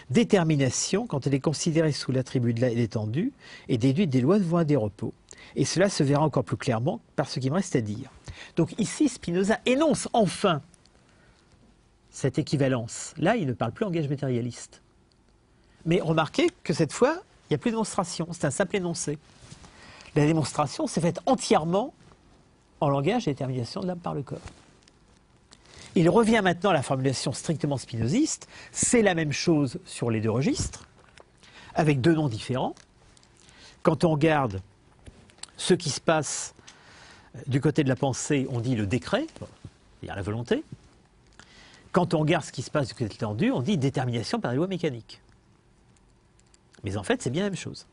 détermination quand elle est considérée sous l'attribut de l'étendue et déduite des lois de voie des repos. Et cela se verra encore plus clairement par ce qu'il me reste à dire. Donc ici, Spinoza énonce enfin cette équivalence. Là, il ne parle plus en langage matérialiste. Mais remarquez que cette fois, il n'y a plus de démonstration, c'est un simple énoncé. La démonstration s'est faite entièrement en langage de détermination de l'âme par le corps. Il revient maintenant à la formulation strictement spinoziste, c'est la même chose sur les deux registres, avec deux noms différents. Quand on regarde ce qui se passe du côté de la pensée, on dit le décret, c'est-à-dire la volonté. Quand on regarde ce qui se passe du côté de l'étendue, on dit détermination par les lois mécaniques. Mais en fait, c'est bien la même chose.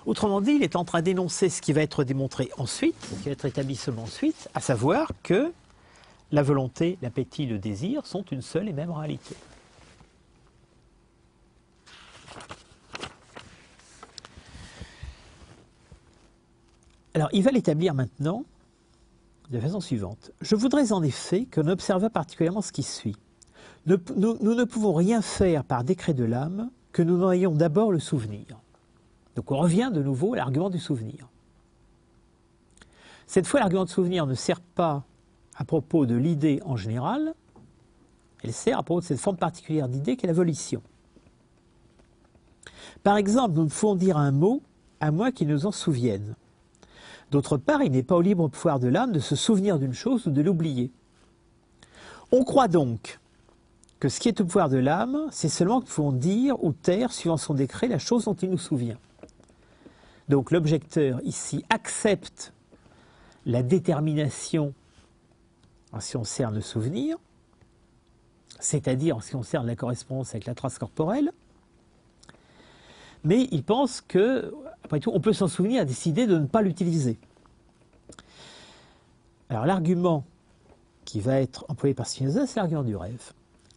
Autrement dit, il est en train d'énoncer ce qui va être démontré ensuite, ce qui va être établi seulement ensuite, à savoir que la volonté, l'appétit, le désir sont une seule et même réalité. Alors, il va l'établir maintenant de la façon suivante. Je voudrais en effet qu'on observe particulièrement ce qui suit. Nous ne pouvons rien faire par décret de l'âme que nous n'en ayons d'abord le souvenir. Donc on revient de nouveau à l'argument du souvenir. Cette fois, l'argument de souvenir ne sert pas à propos de l'idée en général, elle sert à propos de cette forme particulière d'idée qu'est la volition. Par exemple, nous ne pouvons dire un mot à moins qu'il nous en souvienne. D'autre part, il n'est pas au libre pouvoir de l'âme de se souvenir d'une chose ou de l'oublier. On croit donc que ce qui est au pouvoir de l'âme, c'est seulement que nous pouvons dire ou taire, suivant son décret, la chose dont il nous souvient. Donc l'objecteur ici accepte la détermination en ce qui concerne le souvenir, c'est-à-dire en ce qui concerne la correspondance avec la trace corporelle, mais il pense que, après tout, on peut s'en souvenir et décider de ne pas l'utiliser. Alors l'argument qui va être employé par Spinoza, c'est l'argument du rêve.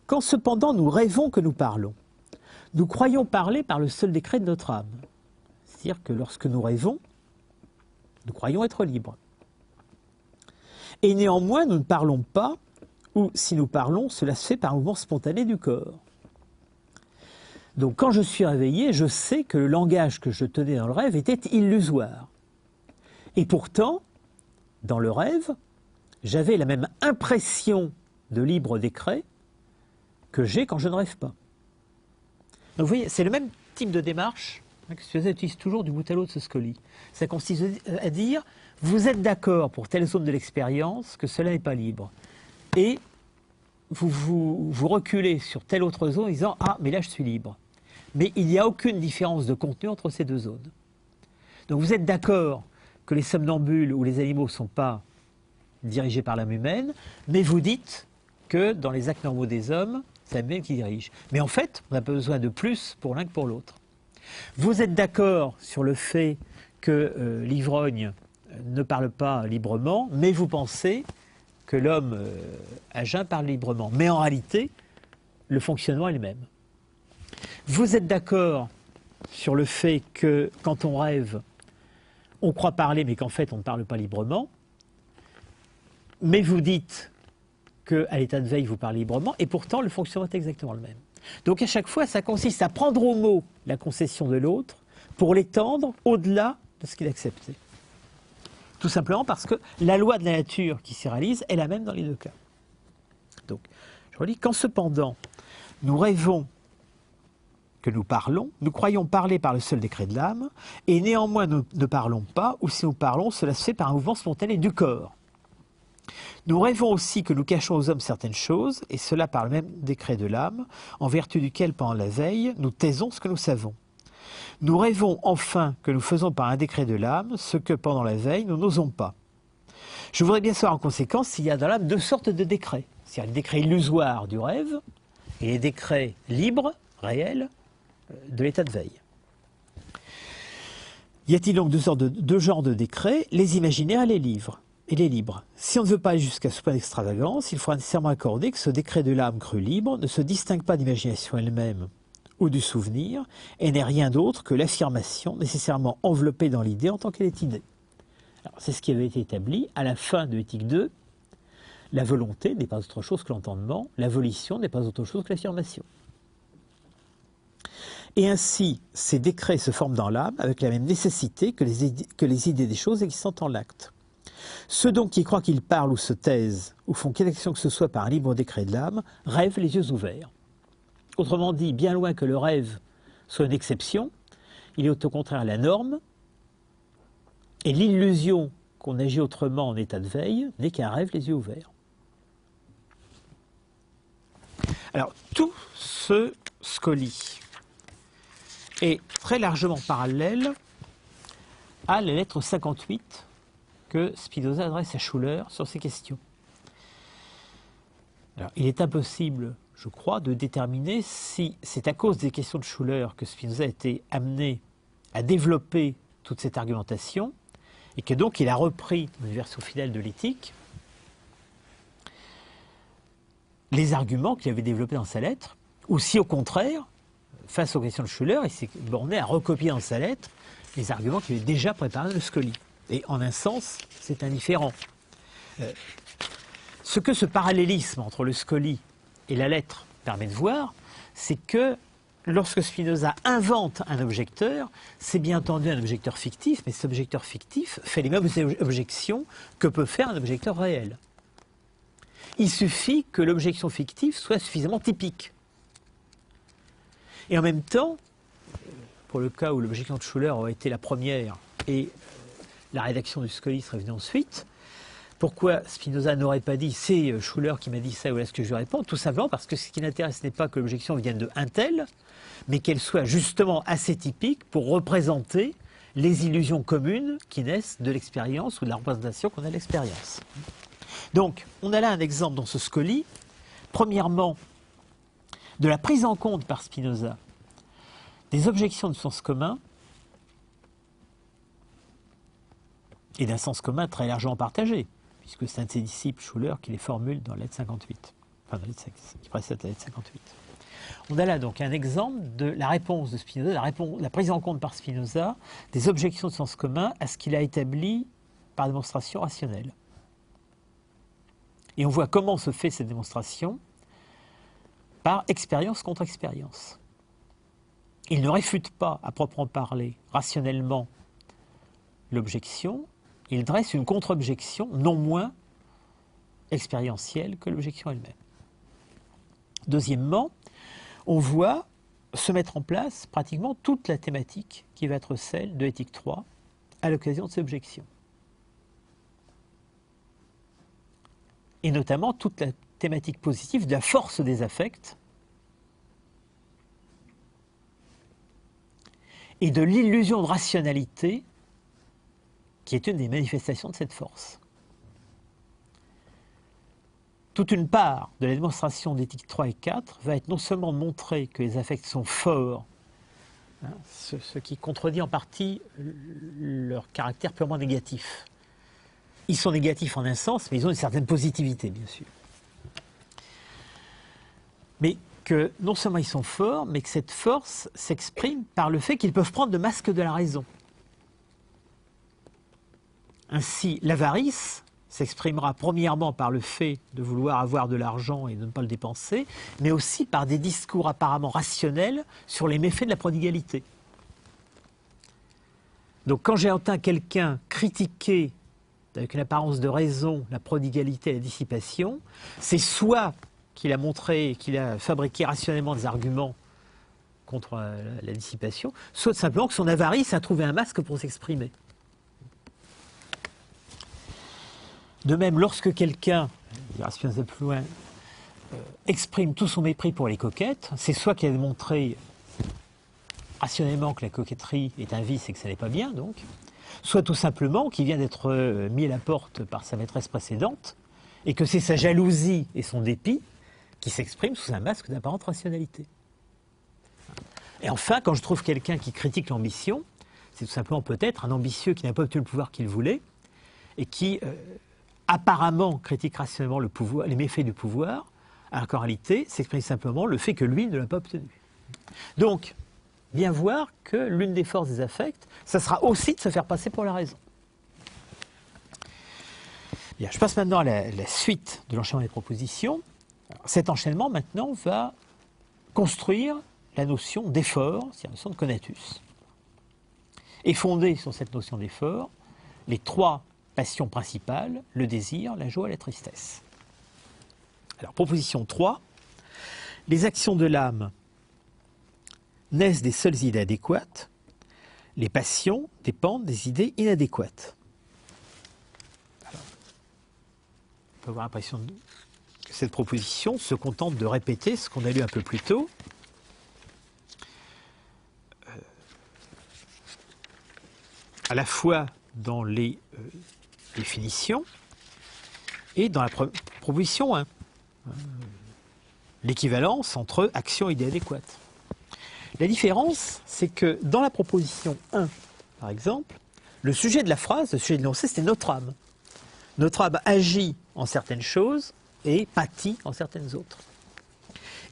Quand cependant nous rêvons que nous parlons, nous croyons parler par le seul décret de notre âme. C'est-à-dire que lorsque nous rêvons, nous croyons être libres. Et néanmoins, nous ne parlons pas, ou si nous parlons, cela se fait par un mouvement spontané du corps. Donc quand je suis réveillé, je sais que le langage que je tenais dans le rêve était illusoire. Et pourtant, dans le rêve, j'avais la même impression de libre décret que j'ai quand je ne rêve pas. Donc vous voyez, c'est le même type de démarche que Spinoza utilise toujours du bout à l'autre de ce Scoli. Ça consiste à dire, vous êtes d'accord pour telle zone de l'expérience que cela n'est pas libre. Et vous reculez sur telle autre zone en disant, ah, mais là je suis libre. Mais il n'y a aucune différence de contenu entre ces deux zones. Donc vous êtes d'accord que les somnambules ou les animaux ne sont pas dirigés par l'âme humaine, mais vous dites que dans les actes normaux des hommes, c'est l'âme humaine qui dirige. Mais en fait, on n'a pas besoin de plus pour l'un que pour l'autre. Vous êtes d'accord sur le fait que l'ivrogne ne parle pas librement, mais vous pensez que l'homme à jeun parle librement. Mais en réalité, le fonctionnement est le même. Vous êtes d'accord sur le fait que quand on rêve, on croit parler, mais qu'en fait on ne parle pas librement. Mais vous dites qu'à l'état de veille, vous parlez librement, et pourtant le fonctionnement est exactement le même. Donc à chaque fois, ça consiste à prendre au mot la concession de l'autre pour l'étendre au-delà de ce qu'il acceptait. Tout simplement parce que la loi de la nature qui s'y réalise est la même dans les deux cas. Donc, je redis, quand cependant nous rêvons que nous parlons, nous croyons parler par le seul décret de l'âme, et néanmoins nous ne parlons pas, ou si nous parlons, cela se fait par un mouvement spontané du corps. Nous rêvons aussi que nous cachons aux hommes certaines choses, et cela par le même décret de l'âme, en vertu duquel, pendant la veille, nous taisons ce que nous savons. Nous rêvons enfin que nous faisons par un décret de l'âme ce que, pendant la veille, nous n'osons pas. Je voudrais bien savoir en conséquence s'il y a dans l'âme deux sortes de décrets. C'est-à-dire le décret illusoire du rêve et les décrets libres, réels, de l'état de veille. Y a-t-il donc deux genres de décrets, les imaginaires et les libres? Si on ne veut pas aller jusqu'à ce point d'extravagance, il faudra nécessairement accorder que ce décret de l'âme crue libre ne se distingue pas d'imagination elle-même ou du souvenir, et n'est rien d'autre que l'affirmation nécessairement enveloppée dans l'idée en tant qu'elle est idée. C'est ce qui avait été établi à la fin de l'éthique 2. La volonté n'est pas autre chose que l'entendement, la volition n'est pas autre chose que l'affirmation. Et ainsi, ces décrets se forment dans l'âme avec la même nécessité que les idées des choses existant en l'acte. Ceux donc qui croient qu'ils parlent ou se taisent, ou font quelque action que ce soit par un libre décret de l'âme, rêvent les yeux ouverts. Autrement dit, bien loin que le rêve soit une exception, il est au contraire la norme, et l'illusion qu'on agit autrement en état de veille n'est qu'un rêve les yeux ouverts. Alors, tout ce Scoli est très largement parallèle à la lettre 58 que Spinoza adresse à Schuller sur ces questions. Alors, il est impossible, je crois, de déterminer si c'est à cause des questions de Schuller que Spinoza a été amené à développer toute cette argumentation et que donc il a repris dans une version fidèle de l'éthique les arguments qu'il avait développés dans sa lettre, ou si au contraire, face aux questions de Schuller, il s'est borné à recopier dans sa lettre les arguments qu'il avait déjà préparés dans le Scoli. Et en un sens, c'est indifférent. Ce que ce parallélisme entre le Scoli et la lettre permet de voir, c'est que lorsque Spinoza invente un objecteur, c'est bien entendu un objecteur fictif, mais cet objecteur fictif fait les mêmes objections que peut faire un objecteur réel. Il suffit que l'objection fictive soit suffisamment typique. Et en même temps, pour le cas où l'objection de Schuller aurait été la première et la rédaction du Scoli serait venue ensuite, pourquoi Spinoza n'aurait pas dit « c'est Schuller qui m'a dit ça, voilà ce que je lui réponds ?» Tout simplement parce que ce qui l'intéresse n'est pas que l'objection vienne de un tel, mais qu'elle soit justement assez typique pour représenter les illusions communes qui naissent de l'expérience ou de la représentation qu'on a de l'expérience. Donc, on a là un exemple dans ce Scoli, premièrement, de la prise en compte par Spinoza des objections de sens commun et d'un sens commun très largement partagé, puisque c'est un de ses disciples, Schuller, qui les formule dans la lettre 58, enfin dans la lettre qui précède la lettre 58. On a là donc un exemple de la réponse de Spinoza, la prise en compte par Spinoza des objections de sens commun à ce qu'il a établi par démonstration rationnelle. Et on voit comment se fait cette démonstration par expérience contre expérience. Il ne réfute pas, à proprement parler, rationnellement, l'objection, il dresse une contre-objection non moins expérientielle que l'objection elle-même. Deuxièmement, on voit se mettre en place pratiquement toute la thématique qui va être celle de Éthique 3 à l'occasion de ces objections. Et notamment toute la thématique positive de la force des affects et de l'illusion de rationalité qui est une des manifestations de cette force. Toute une part de la démonstration d'éthique 3 et 4 va être non seulement de montrer que les affects sont forts, hein, ce qui contredit en partie leur caractère purement négatif. Ils sont négatifs en un sens, mais ils ont une certaine positivité, bien sûr. Mais que non seulement ils sont forts, mais que cette force s'exprime par le fait qu'ils peuvent prendre le masque de la raison. Ainsi, l'avarice s'exprimera premièrement par le fait de vouloir avoir de l'argent et de ne pas le dépenser, mais aussi par des discours apparemment rationnels sur les méfaits de la prodigalité. Donc quand j'ai entendu quelqu'un critiquer avec une apparence de raison la prodigalité et la dissipation, c'est soit qu'il a montré, qu'il a fabriqué rationnellement des arguments contre la dissipation, soit simplement que son avarice a trouvé un masque pour s'exprimer. De même, lorsque quelqu'un, il dira Spinoza plus loin, exprime tout son mépris pour les coquettes, c'est soit qu'il a démontré rationnellement que la coquetterie est un vice et que ça n'est pas bien, donc, soit tout simplement qu'il vient d'être mis à la porte par sa maîtresse précédente et que c'est sa jalousie et son dépit qui s'expriment sous un masque d'apparente rationalité. Et enfin, quand je trouve quelqu'un qui critique l'ambition, c'est tout simplement peut-être un ambitieux qui n'a pas obtenu le pouvoir qu'il voulait et qui apparemment critique rationnellement le pouvoir, les méfaits du pouvoir, alors qu'en réalité s'exprime simplement le fait que lui ne l'a pas obtenu. Donc, bien voir que l'une des forces des affects, ça sera aussi de se faire passer pour la raison. Bien, je passe maintenant à la suite de l'enchaînement des propositions. Alors, cet enchaînement, maintenant, va construire la notion d'effort, c'est-à-dire la notion de conatus. Et fondé sur cette notion d'effort, les trois passions principales, le désir, la joie et la tristesse. Alors, proposition 3, les actions de l'âme naissent des seules idées adéquates, les passions dépendent des idées inadéquates. Alors, on peut avoir l'impression que cette proposition se contente de répéter ce qu'on a lu un peu plus tôt. À la fois dans les définitions et dans la proposition 1. L'équivalence entre action et idée adéquate. La différence, c'est que dans la proposition 1, par exemple, le sujet de la phrase, le sujet de l'énoncé, c'était notre âme. Notre âme agit en certaines choses et pâtit en certaines autres.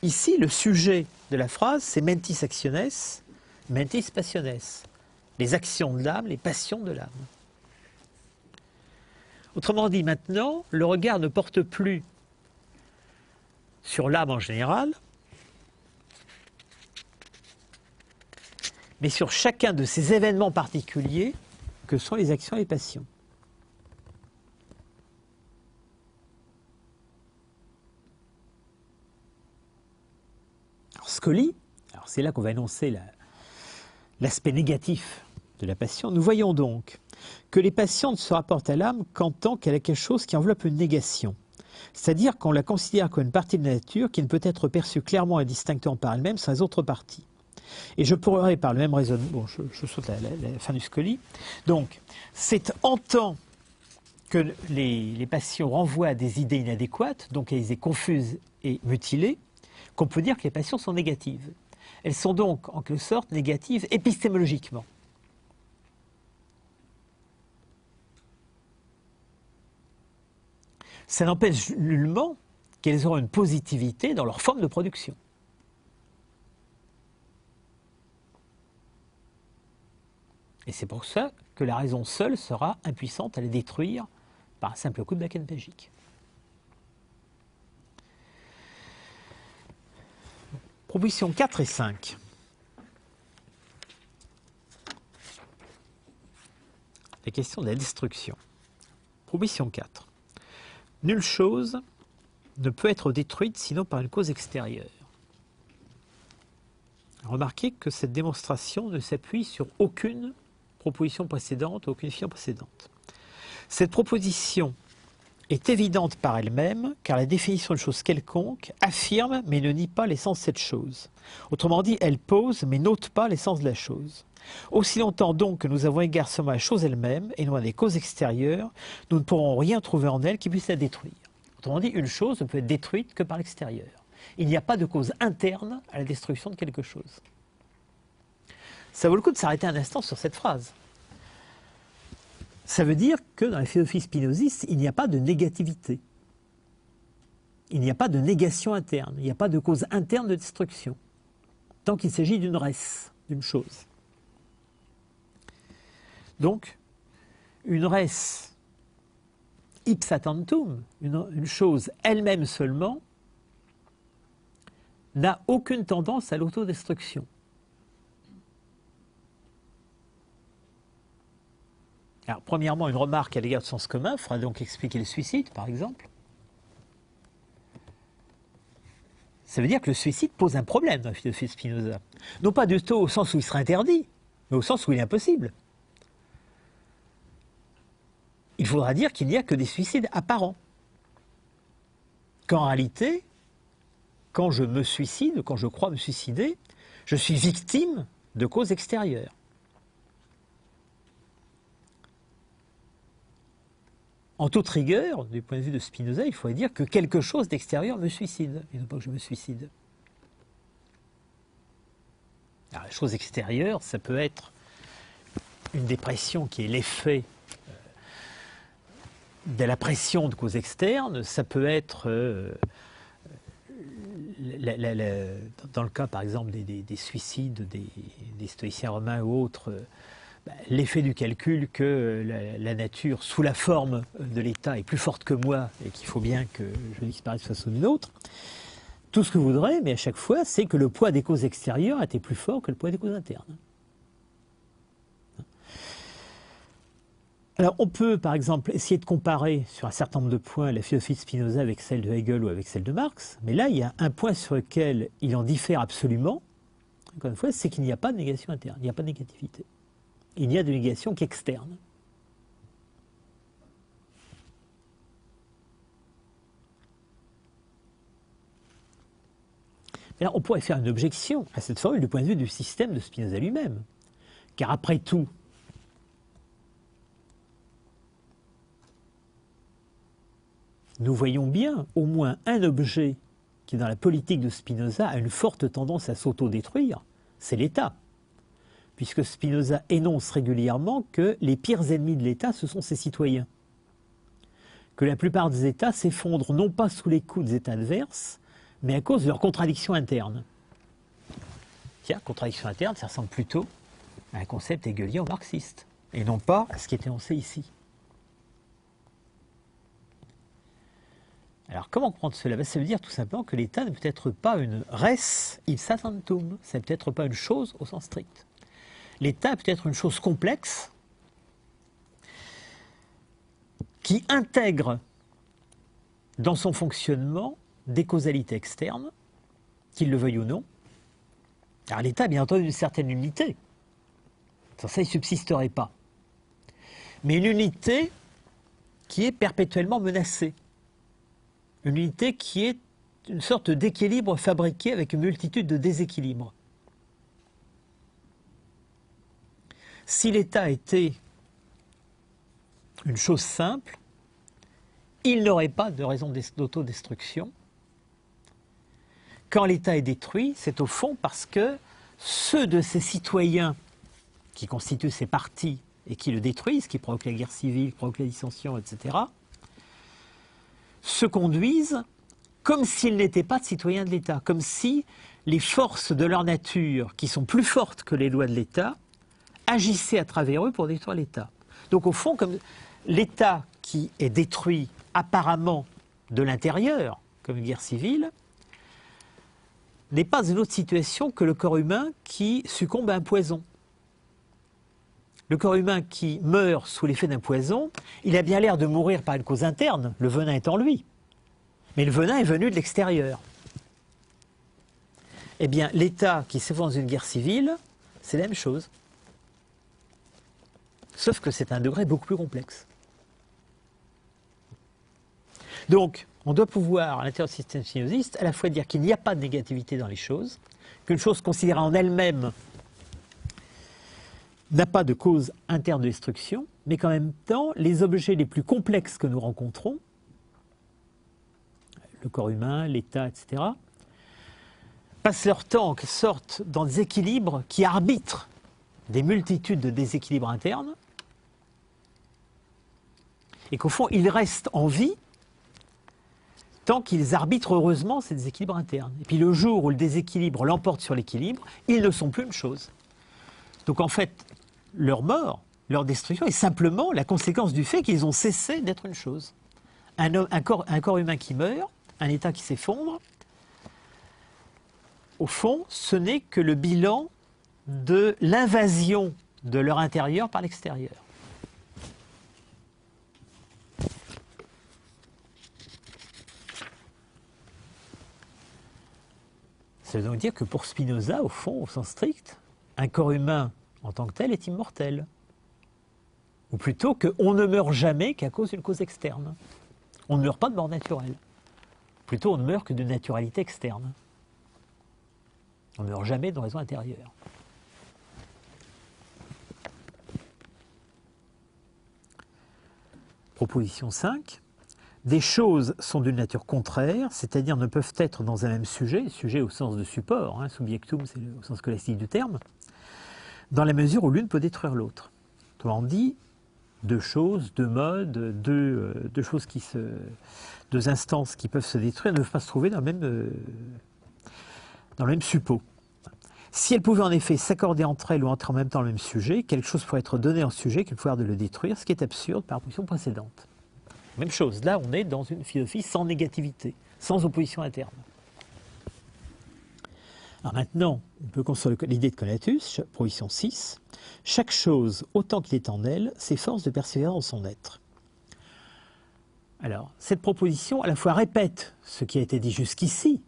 Ici, le sujet de la phrase, c'est mentis actiones, mentis passiones. Les actions de l'âme, les passions de l'âme. Autrement dit, maintenant, le regard ne porte plus sur l'âme en général, mais sur chacun de ces événements particuliers que sont les actions et les passions. Alors, Scoli, c'est là qu'on va énoncer l'aspect négatif de la passion. Nous voyons donc que les passions ne se rapportent à l'âme qu'en tant qu'elle a quelque chose qui enveloppe une négation. C'est-à-dire qu'on la considère comme une partie de la nature qui ne peut être perçue clairement et distinctement par elle-même sans les autres parties. Et je pourrais, par le même raisonnement, bon, je saute la fin du Scoli, donc c'est en tant que les passions renvoient à des idées inadéquates, donc à des idées confuses et mutilées, qu'on peut dire que les passions sont négatives. Elles sont donc, en quelque sorte, négatives épistémologiquement. Ça n'empêche nullement qu'elles auront une positivité dans leur forme de production. Et c'est pour ça que la raison seule sera impuissante à les détruire par un simple coup de baquette magique. Propositions 4 et 5. La question de la destruction. Proposition 4. Nulle chose ne peut être détruite sinon par une cause extérieure. Remarquez que cette démonstration ne s'appuie sur aucune proposition précédente, aucune définition précédente. Cette proposition est évidente par elle-même, car la définition de chose quelconque affirme mais ne nie pas l'essence de cette chose. Autrement dit, elle pose mais n'ôte pas l'essence de la chose. Aussi longtemps donc que nous avons égard seulement à la chose elle-même et non à des causes extérieures, nous ne pourrons rien trouver en elle qui puisse la détruire. Autrement dit, une chose ne peut être détruite que par l'extérieur. Il n'y a pas de cause interne à la destruction de quelque chose. Ça vaut le coup de s'arrêter un instant sur cette phrase. Ça veut dire que dans la philosophie spinoziste, il n'y a pas de négativité. Il n'y a pas de négation interne. Il n'y a pas de cause interne de destruction. Tant qu'il s'agit d'une res, d'une chose. Donc, une res ipsa tantum, une chose elle-même seulement, n'a aucune tendance à l'autodestruction. Alors, premièrement, une remarque à l'égard du sens commun fera donc expliquer le suicide, par exemple. Ça veut dire que le suicide pose un problème dans la philosophie de Spinoza. Non pas du tout au sens où il sera interdit, mais au sens où il est impossible. Il faudra dire qu'il n'y a que des suicides apparents. Qu'en réalité, quand je me suicide, quand je crois me suicider, je suis victime de causes extérieures. En toute rigueur, du point de vue de Spinoza, il faudrait dire que quelque chose d'extérieur me suicide, et non pas que je me suicide. Alors, la chose extérieure, ça peut être une dépression qui est l'effet de la pression de causes externes, ça peut être, dans le cas par exemple des suicides des stoïciens romains ou autres, l'effet du calcul que la nature, sous la forme de l'État, est plus forte que moi et qu'il faut bien que je disparaisse face d'une autre. Tout ce que vous voudrez, mais à chaque fois, c'est que le poids des causes extérieures a été plus fort que le poids des causes internes. Alors, on peut, par exemple, essayer de comparer sur un certain nombre de points la philosophie de Spinoza avec celle de Hegel ou avec celle de Marx, mais là, il y a un point sur lequel il en diffère absolument, encore une fois, c'est qu'il n'y a pas de négation interne, il n'y a pas de négativité. Il n'y a de négation qu'externe. Alors, on pourrait faire une objection à cette formule du point de vue du système de Spinoza lui-même. Car après tout, nous voyons bien au moins un objet qui, dans la politique de Spinoza, a une forte tendance à s'autodétruire, c'est l'État. Puisque Spinoza énonce régulièrement que les pires ennemis de l'État, ce sont ses citoyens. Que la plupart des États s'effondrent non pas sous les coups des États adverses, mais à cause de leurs contradictions internes. Tiens, contradiction interne, ça ressemble plutôt à un concept hegelien ou marxiste, et non pas à ce qui est énoncé ici. Alors, comment comprendre cela? Ça veut dire tout simplement que l'État ne peut être pas une res ipsa tantum, ça ne peut être pas une chose au sens strict. L'État peut être une chose complexe qui intègre dans son fonctionnement des causalités externes, qu'il le veuille ou non. Alors l'État a bien entendu une certaine unité, sans ça il ne subsisterait pas. Mais une unité qui est perpétuellement menacée. Une unité qui est une sorte d'équilibre fabriqué avec une multitude de déséquilibres. Si l'État était une chose simple, il n'aurait pas de raison d'autodestruction. Quand l'État est détruit, c'est au fond parce que ceux de ses citoyens qui constituent ses partis et qui le détruisent, qui provoquent la guerre civile, provoquent la dissension, etc., se conduisent comme s'ils n'étaient pas de citoyens de l'État, comme si les forces de leur nature, qui sont plus fortes que les lois de l'État, agissaient à travers eux pour détruire l'État. Donc au fond, comme l'État qui est détruit apparemment de l'intérieur, comme une guerre civile, n'est pas une autre situation que le corps humain qui succombe à un poison. Le corps humain qui meurt sous l'effet d'un poison, il a bien l'air de mourir par une cause interne, le venin est en lui. Mais le venin est venu de l'extérieur. Eh bien, l'État qui s'effondre dans une guerre civile, c'est la même chose. Sauf que c'est un degré beaucoup plus complexe. Donc, on doit pouvoir, à l'intérieur du système spinoziste, à la fois dire qu'il n'y a pas de négativité dans les choses, qu'une chose considérée en elle-même n'a pas de cause interne de destruction, mais qu'en même temps, les objets les plus complexes que nous rencontrons, le corps humain, l'État, etc., passent leur temps en quelque sorte dans des équilibres qui arbitrent des multitudes de déséquilibres internes, et qu'au fond, ils restent en vie tant qu'ils arbitrent heureusement ces déséquilibres internes. Et puis le jour où le déséquilibre l'emporte sur l'équilibre, ils ne sont plus une chose. Donc en fait, leur mort, leur destruction est simplement la conséquence du fait qu'ils ont cessé d'être une chose. Un corps humain qui meurt, un État qui s'effondre, au fond, ce n'est que le bilan de l'invasion de leur intérieur par l'extérieur. Ça veut donc dire que pour Spinoza, au fond, au sens strict, un corps humain en tant que tel est immortel. Ou plutôt qu'on ne meurt jamais qu'à cause d'une cause externe. On ne meurt pas de mort naturelle. Plutôt, on ne meurt que de naturalité externe. On ne meurt jamais de raison intérieure. Proposition 5. Des choses sont d'une nature contraire, c'est-à-dire ne peuvent être dans un même sujet au sens de support, subjectum, c'est au sens classique du terme, dans la mesure où l'une peut détruire l'autre. Autrement dit, deux choses, deux modes, deux instances qui peuvent se détruire ne peuvent pas se trouver dans le même suppôt. Si elles pouvaient en effet s'accorder entre elles ou entrer en même temps dans le même sujet, quelque chose pourrait être donné en sujet qui a le pouvoir de le détruire, ce qui est absurde par la position précédente. Même chose, là on est dans une philosophie sans négativité, sans opposition interne. Alors maintenant, on peut construire l'idée de Conatus, proposition 6. Chaque chose, autant qu'il est en elle, s'efforce de persévérer dans son être. Alors, cette proposition à la fois répète ce qui a été dit jusqu'ici,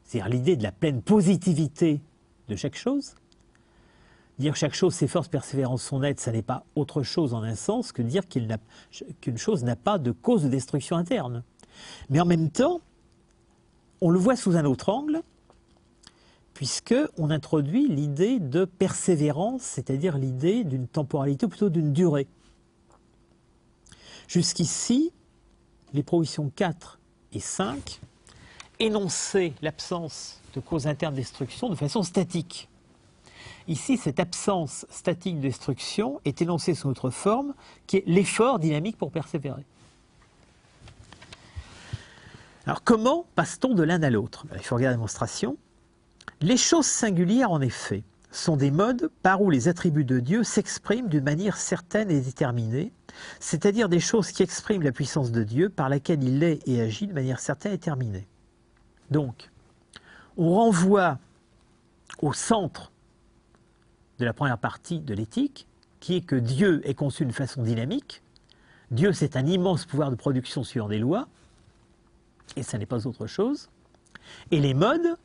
c'est-à-dire l'idée de la pleine positivité de chaque chose. Dire que chaque chose s'efforce de persévérer en son être, ça n'est pas autre chose en un sens que dire qu'une chose n'a pas de cause de destruction interne. Mais en même temps, on le voit sous un autre angle, puisqu'on introduit l'idée de persévérance, c'est-à-dire l'idée d'une temporalité, ou plutôt d'une durée. Jusqu'ici, les propositions 4 et 5 énonçaient l'absence de cause interne de destruction de façon statique. Ici, cette absence statique de destruction est énoncée sous autre forme, qui est l'effort dynamique pour persévérer. Alors, comment passe-t-on de l'un à l'autre? Il faut regarder la démonstration. Les choses singulières, en effet, sont des modes par où les attributs de Dieu s'expriment d'une manière certaine et déterminée, c'est-à-dire des choses qui expriment la puissance de Dieu par laquelle il est et agit de manière certaine et déterminée. Donc, on renvoie au centre de la première partie de l'éthique, qui est que Dieu est conçu d'une façon dynamique. Dieu, c'est un immense pouvoir de production suivant des lois, et ça n'est pas autre chose. Et les modes,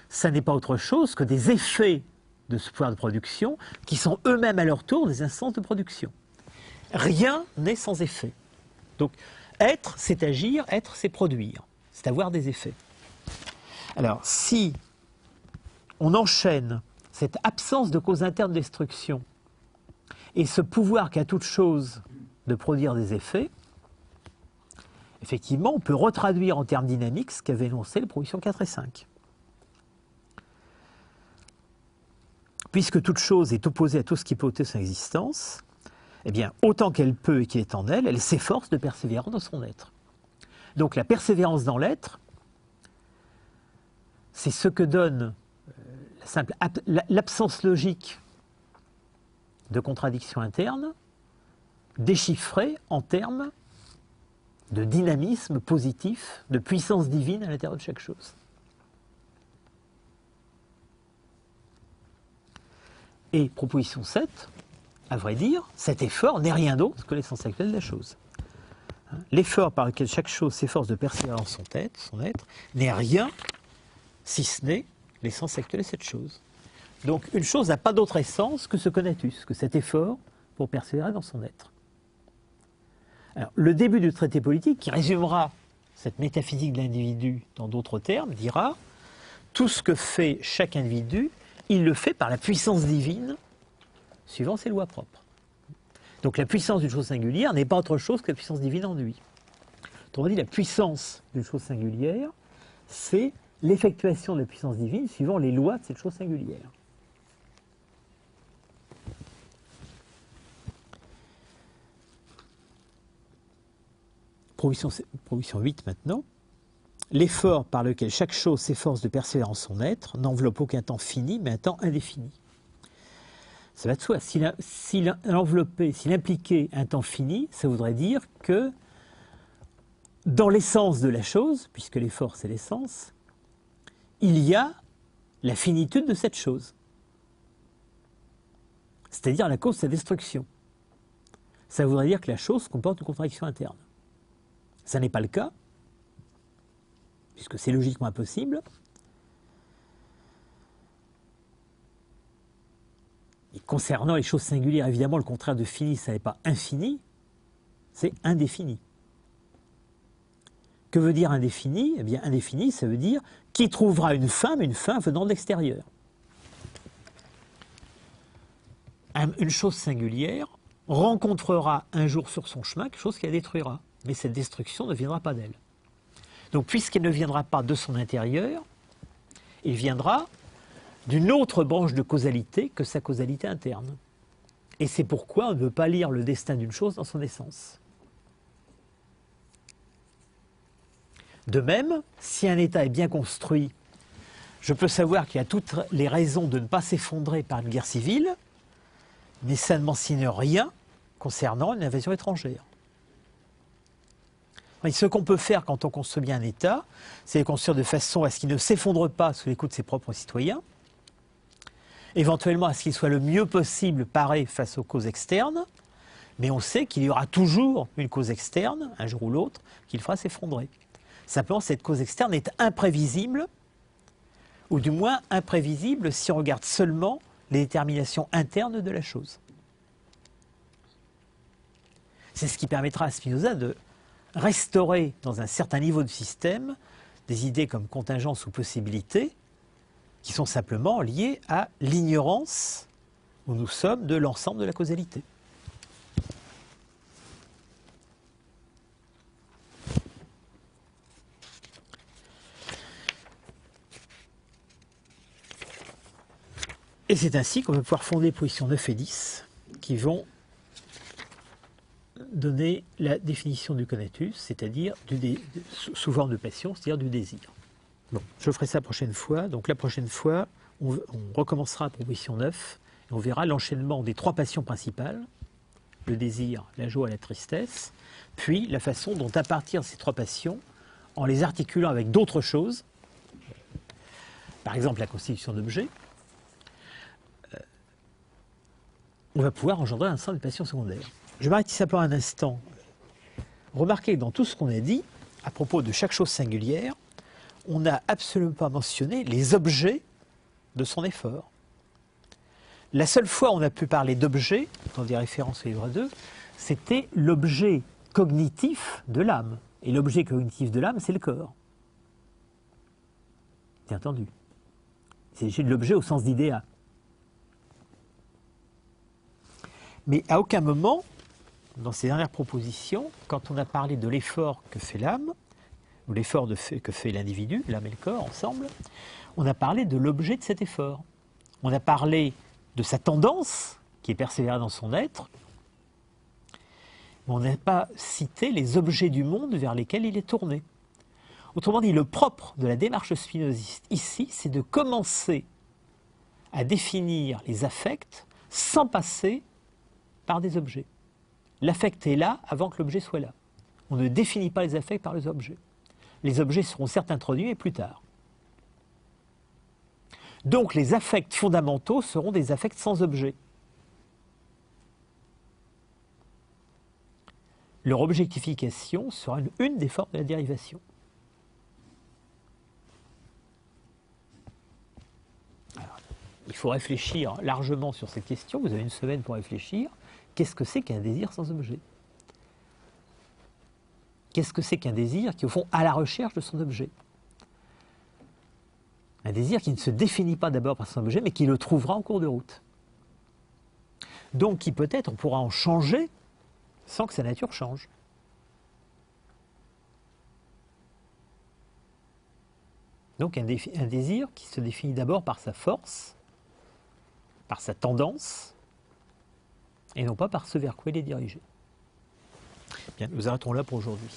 ça n'est pas autre chose que des effets de ce pouvoir de production, qui sont eux-mêmes à leur tour des instances de production. Rien n'est sans effet. Donc, être, c'est agir, être, c'est produire, c'est avoir des effets. Alors, si on enchaîne cette absence de cause interne de destruction et ce pouvoir qu'a toute chose de produire des effets, effectivement, on peut retraduire en termes dynamiques ce qu'avaient énoncé les propositions 4 et 5. Puisque toute chose est opposée à tout ce qui peut ôter son existence, eh bien, autant qu'elle peut et qui est en elle, elle s'efforce de persévérer dans son être. Donc la persévérance dans l'être, c'est ce que donne l'absence logique de contradiction interne, déchiffrée en termes de dynamisme positif, de puissance divine à l'intérieur de chaque chose. Et proposition 7, à vrai dire, cet effort n'est rien d'autre que l'essence actuelle de la chose. L'effort par lequel chaque chose s'efforce de persévérer dans son être, n'est rien si ce n'est l'essence actuelle de cette chose. Donc une chose n'a pas d'autre essence que ce conatus, que cet effort pour persévérer dans son être. Alors, le début du traité politique, qui résumera cette métaphysique de l'individu dans d'autres termes, dira « tout ce que fait chaque individu, il le fait par la puissance divine, suivant ses lois propres ». Donc la puissance d'une chose singulière n'est pas autre chose que la puissance divine en lui. Autrement dit, la puissance d'une chose singulière, c'est l'effectuation de la puissance divine suivant les lois de cette chose singulière. Proposition 8 maintenant. L'effort par lequel chaque chose s'efforce de persévérer en son être n'enveloppe aucun temps fini, mais un temps indéfini. Ça va de soi. S'il impliquait un temps fini, ça voudrait dire que dans l'essence de la chose, puisque l'effort c'est l'essence, il y a la finitude de cette chose. C'est-à-dire la cause de sa destruction. Ça voudrait dire que la chose comporte une contradiction interne. Ça n'est pas le cas, puisque c'est logiquement impossible. Et concernant les choses singulières, évidemment, le contraire de fini, ça n'est pas infini, c'est indéfini. Que veut dire indéfini? Eh bien, indéfini, ça veut dire qui trouvera une fin, mais une fin venant de l'extérieur. Une chose singulière rencontrera un jour sur son chemin quelque chose qui la détruira. Mais cette destruction ne viendra pas d'elle. Donc, puisqu'elle ne viendra pas de son intérieur, il viendra d'une autre branche de causalité que sa causalité interne. Et c'est pourquoi on ne veut pas lire le destin d'une chose dans son essence. De même, si un État est bien construit, je peux savoir qu'il y a toutes les raisons de ne pas s'effondrer par une guerre civile, mais ça ne m'enseigne rien concernant une invasion étrangère. Et ce qu'on peut faire quand on construit bien un État, c'est construire de façon à ce qu'il ne s'effondre pas sous les coups de ses propres citoyens, éventuellement à ce qu'il soit le mieux possible paré face aux causes externes, mais on sait qu'il y aura toujours une cause externe, un jour ou l'autre, qui le fera s'effondrer. Simplement, cette cause externe est imprévisible, ou du moins imprévisible si on regarde seulement les déterminations internes de la chose. C'est ce qui permettra à Spinoza de restaurer dans un certain niveau de système des idées comme contingence ou possibilité qui sont simplement liées à l'ignorance où nous sommes de l'ensemble de la causalité. Et c'est ainsi qu'on va pouvoir fonder les positions 9 et 10 qui vont donner la définition du conatus, c'est-à-dire sous forme de passion, c'est-à-dire du désir. Bon, je ferai ça la prochaine fois. Donc la prochaine fois, on recommencera à proposition 9 et on verra l'enchaînement des trois passions principales, le désir, la joie et la tristesse, puis la façon dont à partir de ces trois passions, en les articulant avec d'autres choses, par exemple la constitution d'objets, on va pouvoir engendrer un ensemble de passions secondaires. Je m'arrête simplement un instant. Remarquez que dans tout ce qu'on a dit, à propos de chaque chose singulière, on n'a absolument pas mentionné les objets de son effort. La seule fois où on a pu parler d'objet, dans des références au livre 2, c'était l'objet cognitif de l'âme. Et l'objet cognitif de l'âme, c'est le corps. Bien entendu. C'est l'objet au sens d'idéa. Mais à aucun moment, dans ces dernières propositions, quand on a parlé de l'effort que fait l'âme, ou l'effort que fait l'individu, l'âme et le corps ensemble, on a parlé de l'objet de cet effort. On a parlé de sa tendance, qui est persévérée dans son être, mais on n'a pas cité les objets du monde vers lesquels il est tourné. Autrement dit, le propre de la démarche spinoziste ici, c'est de commencer à définir les affects sans passer par des objets. L'affect est là avant que l'objet soit là. On ne définit pas les affects par les objets. Les objets seront certes introduits, mais plus tard. Donc les affects fondamentaux seront des affects sans objet. Leur objectification sera une des formes de la dérivation. Alors, il faut réfléchir largement sur cette question. Vous avez une semaine pour réfléchir. Qu'est-ce que c'est qu'un désir sans objet? Qu'est-ce que c'est qu'un désir qui, au fond, a la recherche de son objet? Un désir qui ne se définit pas d'abord par son objet, mais qui le trouvera en cours de route. Donc, qui peut-être on pourra en changer sans que sa nature change. Donc, un désir qui se définit d'abord par sa force, par sa tendance, et non pas par ce vers quoi il est dirigé. Bien, nous arrêtons là pour aujourd'hui.